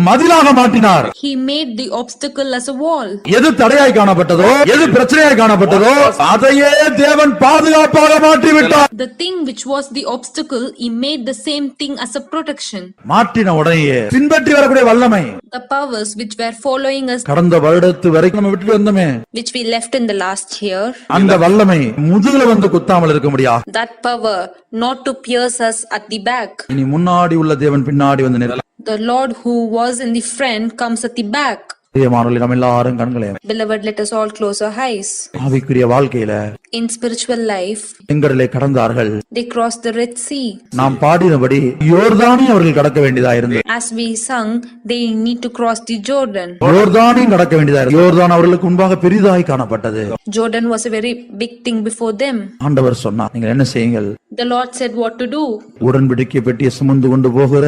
மதிலாக மாற்றினார். He made the obstacle as a wall. எது தடையாய் காணப்பட்டதோ, எது பிரச்சனையாய் காணப்பட்டதோ, அதையே தேவன் பாதுகாப்பாக மாற்றி விட்டார். The thing which was the obstacle, he made the same thing as a protection. மாற்றின உடனேயே பின்பற்றி வரக்கூடிய வல்லமை, The powers which were following us, கடந்த வருடத்து வரைக்கும் நம்ம விட்டுட்டு வந்தோமே, which we left in the last year, அந்த வல்லமை முதுகுல குத்தாமல் இருக்க முடியா? that power not to pierce us at the back. இனி முன்னாடி உள்ள தேவன் பின்னாடி நிற்க. The Lord who was in the front comes at the back. பிரியமானவர்களே, நம்ம எல்லாரும் கண்களை Beloved, let us all close our eyes. ஆவிக்குரிய வாழ்க்கையில In spiritual life, எங்களிலே கடந்தார்கள். they crossed the Red Sea. நாம் பாடினபடி யோர்தானை அவர்கள் கடக்க வேண்டியதா இருந்தது. As we sung, they need to cross the Jordan. யோர்தானையும் கடக்க வேண்டியதா இருந்தது. யோர்தான் அவர்களுக்கு முன்பாக பெரிதாய் காணப்பட்டது. Jordan was a very big thing before them. ஆண்டவர் சொன்னார், நீங்கள் என்ன செய்யுங்கள்? The Lord said what to do. உடன்படிக்கை பெட்டியை சுமந்து கொண்டு போகிற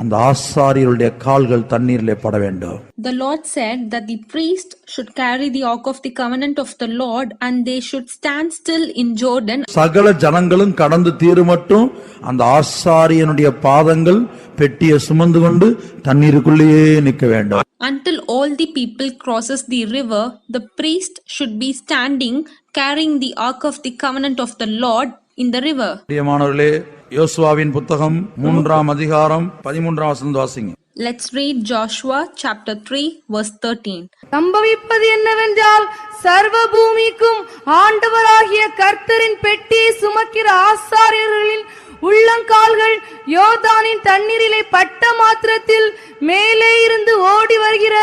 அந்த ஆசாரியருடைய கால்கள் தண்ணீரிலே பட வேண்டும். The Lord said that the priest should carry the ark of the covenant of the Lord and they should stand still in Jordan. சகல ஜனங்களும் கடந்து தீரு மட்டும் அந்த ஆசாரியனுடைய பாதங்கள் பெட்டியை சுமந்து கொண்டு தண்ணீருக்குள்ளேயே நிற்க வேண்டும். Until all the people crosses the river, the priest should be standing carrying the ark of the covenant of the Lord in the river. பிரியமானவர்களே, யோசுவாவின் புத்தகம் 3ஆம் அதிகாரம் 13ஆம் வசனம் வாசிங்க. Let's read Joshua chapter 3 verse 13. சம்பவிப்பது என்னவென்றால், சர்வ பூமிக்கும் ஆண்டவராகிய கர்த்தரின் பெட்டியை சுமக்கிற ஆசாரியர்களின் உள்ளங்கால்கள் யோர்தானின் தண்ணீரிலே பட்ட மாத்திரத்தில் மேலே இருந்து ஓடி வருகிற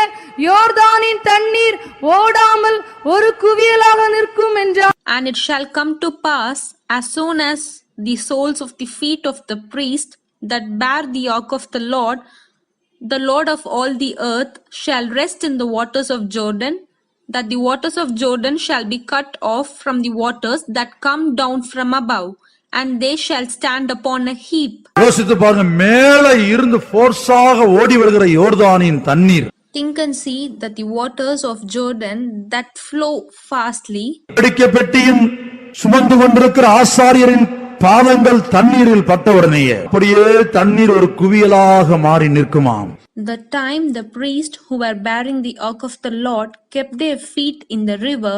யோர்தானின் தண்ணீர் ஓடாமல் ஒரு குவியலாக நிற்கும் என்றார். And it shall come to pass, as soon as the soles of the feet of the priest that bear the ark of the Lord of all the earth, shall rest in the waters of Jordan, that the waters of Jordan shall be cut off from the waters that come down from above, and they shall stand upon a heap. யோசித்து பாருங்க, மேலே இருந்து ஃபோர்ஸாக ஓடி வருகிற யோர்தானின் தண்ணீர். Think and see that the waters of Jordan that flow fastly, பெட்டியின் சுமந்து கொண்டிருக்கிற ஆசாரியரின் பாதங்கள் தண்ணீரில் பட்டவுடனேயே அப்படியே தண்ணீர் ஒரு குவியலாக மாறி நிற்குமாம். the time the priests who were bearing the ark of the Lord kept their feet in the river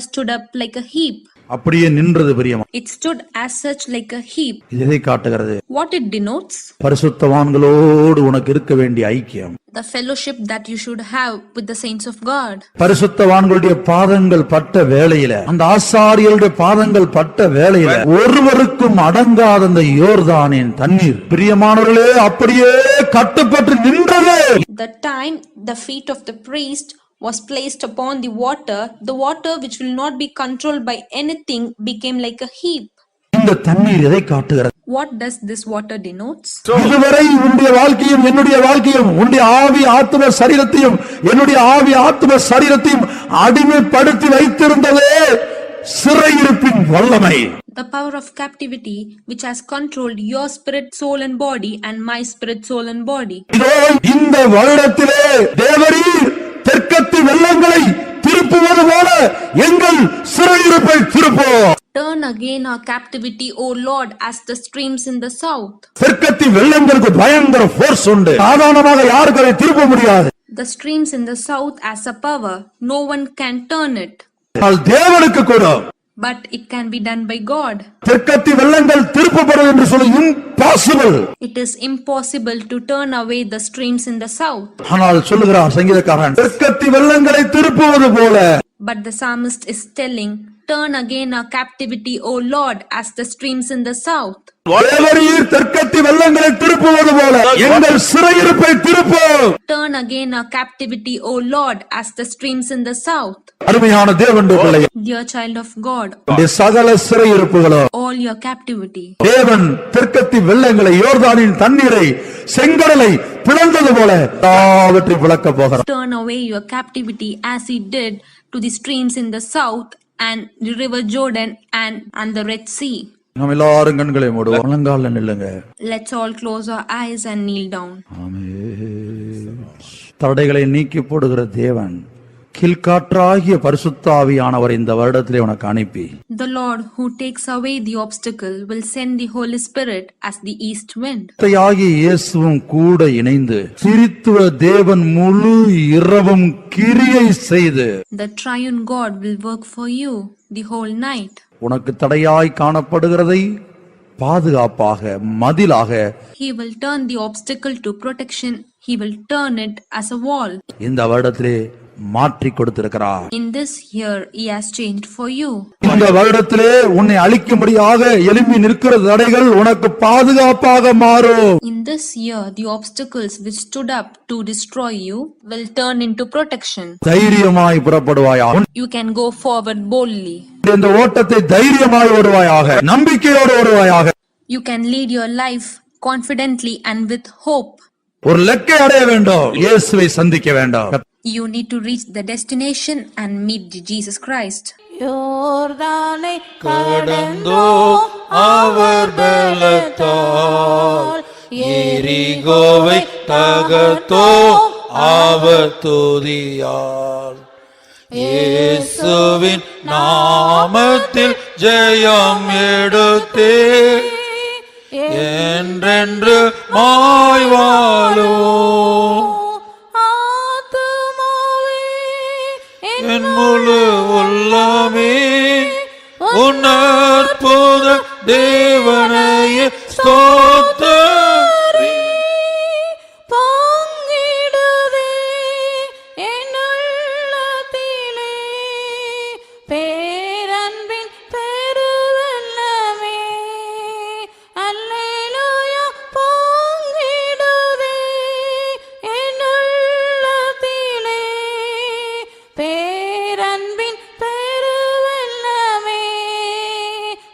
stood up like a heap. அப்படியே நின்றது பிரியமா. It stood as such like a heap. இது எதை காட்டுகிறது? What it denotes? பரிசுத்தவான்களோடு உனக்கு இருக்க வேண்டிய ஐக்கியம். The fellowship that you should have with the saints of God. பரிசுத்தவான்களுடைய பாதங்கள் பட்ட வேளையில, அந்த ஆசாரியருடைய பாதங்கள் பட்ட வேளையில ஒருவருக்கும் அடங்காத அந்த யோர்தானின் தண்ணீர் பிரியமானவர்களே அப்படியே கட்டுப்பட்டு நின்றது. The time the feet of the priest was placed upon the water which will not be controlled by anything became like a heap. இந்த தண்ணீர் எதை காட்டுகிறது? What does this water denotes? இதுவரை உன்னுடைய வாழ்க்கையும் என்னுடைய வாழ்க்கையும், உன்னுடைய ஆவி ஆத்ம சரீரத்தையும் என்னுடைய ஆவி ஆத்ம சரீரத்தையும் அடிமைப்படுத்தி வைத்திருந்ததே சிறையிருப்பின் வல்லமை. The power of captivity which has controlled your spirit, soul and body and my spirit, soul and body. இதோ இந்த வருடத்திலே தேவரீர் தெற்கத்து வெள்ளங்களை திருப்புவது போல எங்கள் சிறையிருப்பை திருப்போம். Turn again our captivity, O Lord, as the streams in the south. தெற்கத்து வெள்ளங்களுக்கு பயங்கர ஃபோர்ஸ் உண்டு. சாதாரணமாக யாருக்கு அதை திருப்ப முடியாது. The streams in the south as a power, no one can turn it. அது தேவனுக்கு கூட. But it can be done by God. தெற்கத்து வெள்ளங்கள் திருப்பப்படும் என்று சொல்ல impossible. It is impossible to turn away the streams in the south. ஆனால் சொல்லுகிறார் சங்கீதக்காரன், தெற்கத்து வெள்ளங்களை திருப்புவது போல. But the psalmist is telling, turn again our captivity, O Lord, as the streams in the south. தேவரீர் தெற்கத்து வெள்ளங்களை திருப்புவது போல எங்கள் சிறையிருப்பை திருப்போம். Turn again our captivity, O Lord, as the streams in the south. அருமையான தேவனுடைய பிள்ளையே, Dear child of God, உன்னுடைய சகல சிறையிருப்புகளோ all your captivity, தேவன் தெற்கத்து வெள்ளங்களை, யோர்தானின் தண்ணீரை, செங்கடலை பிளந்தது போல எல்லாவற்றை விளக்க போகிறார். turn away your captivity as he did to the streams in the south and the river Jordan and the Red Sea. நாம் எல்லாரும் கண்களை மூடுவோம், முழங்கால்ல நில்லுங்க. Let's all close our eyes and kneel down. ஆமென். தடைகளை நீக்கி போடுகிற தேவன் கீழ்காற்றாகிய பரிசுத்தாவியானவர் இந்த வருடத்திலே உனக்கு அனுப்பி The Lord who takes away the obstacle will send the Holy Spirit as the east wind. கர்த்தராகிய இயேசுவும் கூட இணைந்து திரித்துவ தேவன் முழு இரவும் கிரியை செய்து The triune God will work for you the whole night. உனக்கு தடையாய் காணப்படுகிறதை பாதுகாப்பாக மதிலாக He will turn the obstacle to protection. He will turn it as a wall. இந்த வருடத்திலே மாற்றி கொடுத்திருக்கிறார். In this year, He has changed for you. இந்த வருடத்திலே உன்னை அழிக்கும்படியாக எழும்பி நிற்கிற தடைகள் உனக்கு பாதுகாப்பாக மாறும். In this year, the obstacles which stood up to destroy you will turn into protection. தைரியமாய் புறப்படுவாயாக. You can go forward boldly. இந்த ஓட்டத்தை தைரியமாய் ஓடுவாயாக, நம்பிக்கையோடு ஓடுவாயாக. You can lead your life confidently and with hope. ஒரு இலக்கை அடைய வேண்டும், இயேசுவை சந்திக்க வேண்டும். You need to reach the destination and meet Jesus Christ. யோர்தானை கடந்தோ அவர் பலத்தால் எரிகோவை தகர்த்தோ அவர் துதியால் இயேசுவின் நாமத்தில் ஜெயம் எடுத்தே என்றென்று மாய்வாளோ என் முழு உள்ளமே உன் அற்புத தேவனையே ஸ்தோத்திரி. பொங்கிடுதே என் உள்ளத்திலே பேரன்பின் பெருவெள்ளமே. அல்லேலூயா பொங்கிடுதே என் உள்ளத்திலே பேரன்பின் பெருவெள்ளமே.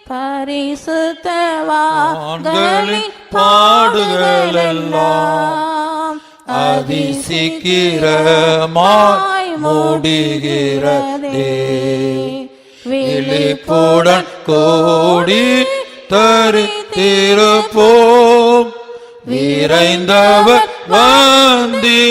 பரிசுத்தவான்களின் பாடுகளெல்லாம் அதிசீக்கிரமாய் முடிகிறதே. விழிப்புடன் கோடி தரித்திருப்போம், விரைந்தவர் வந்திடுவார்.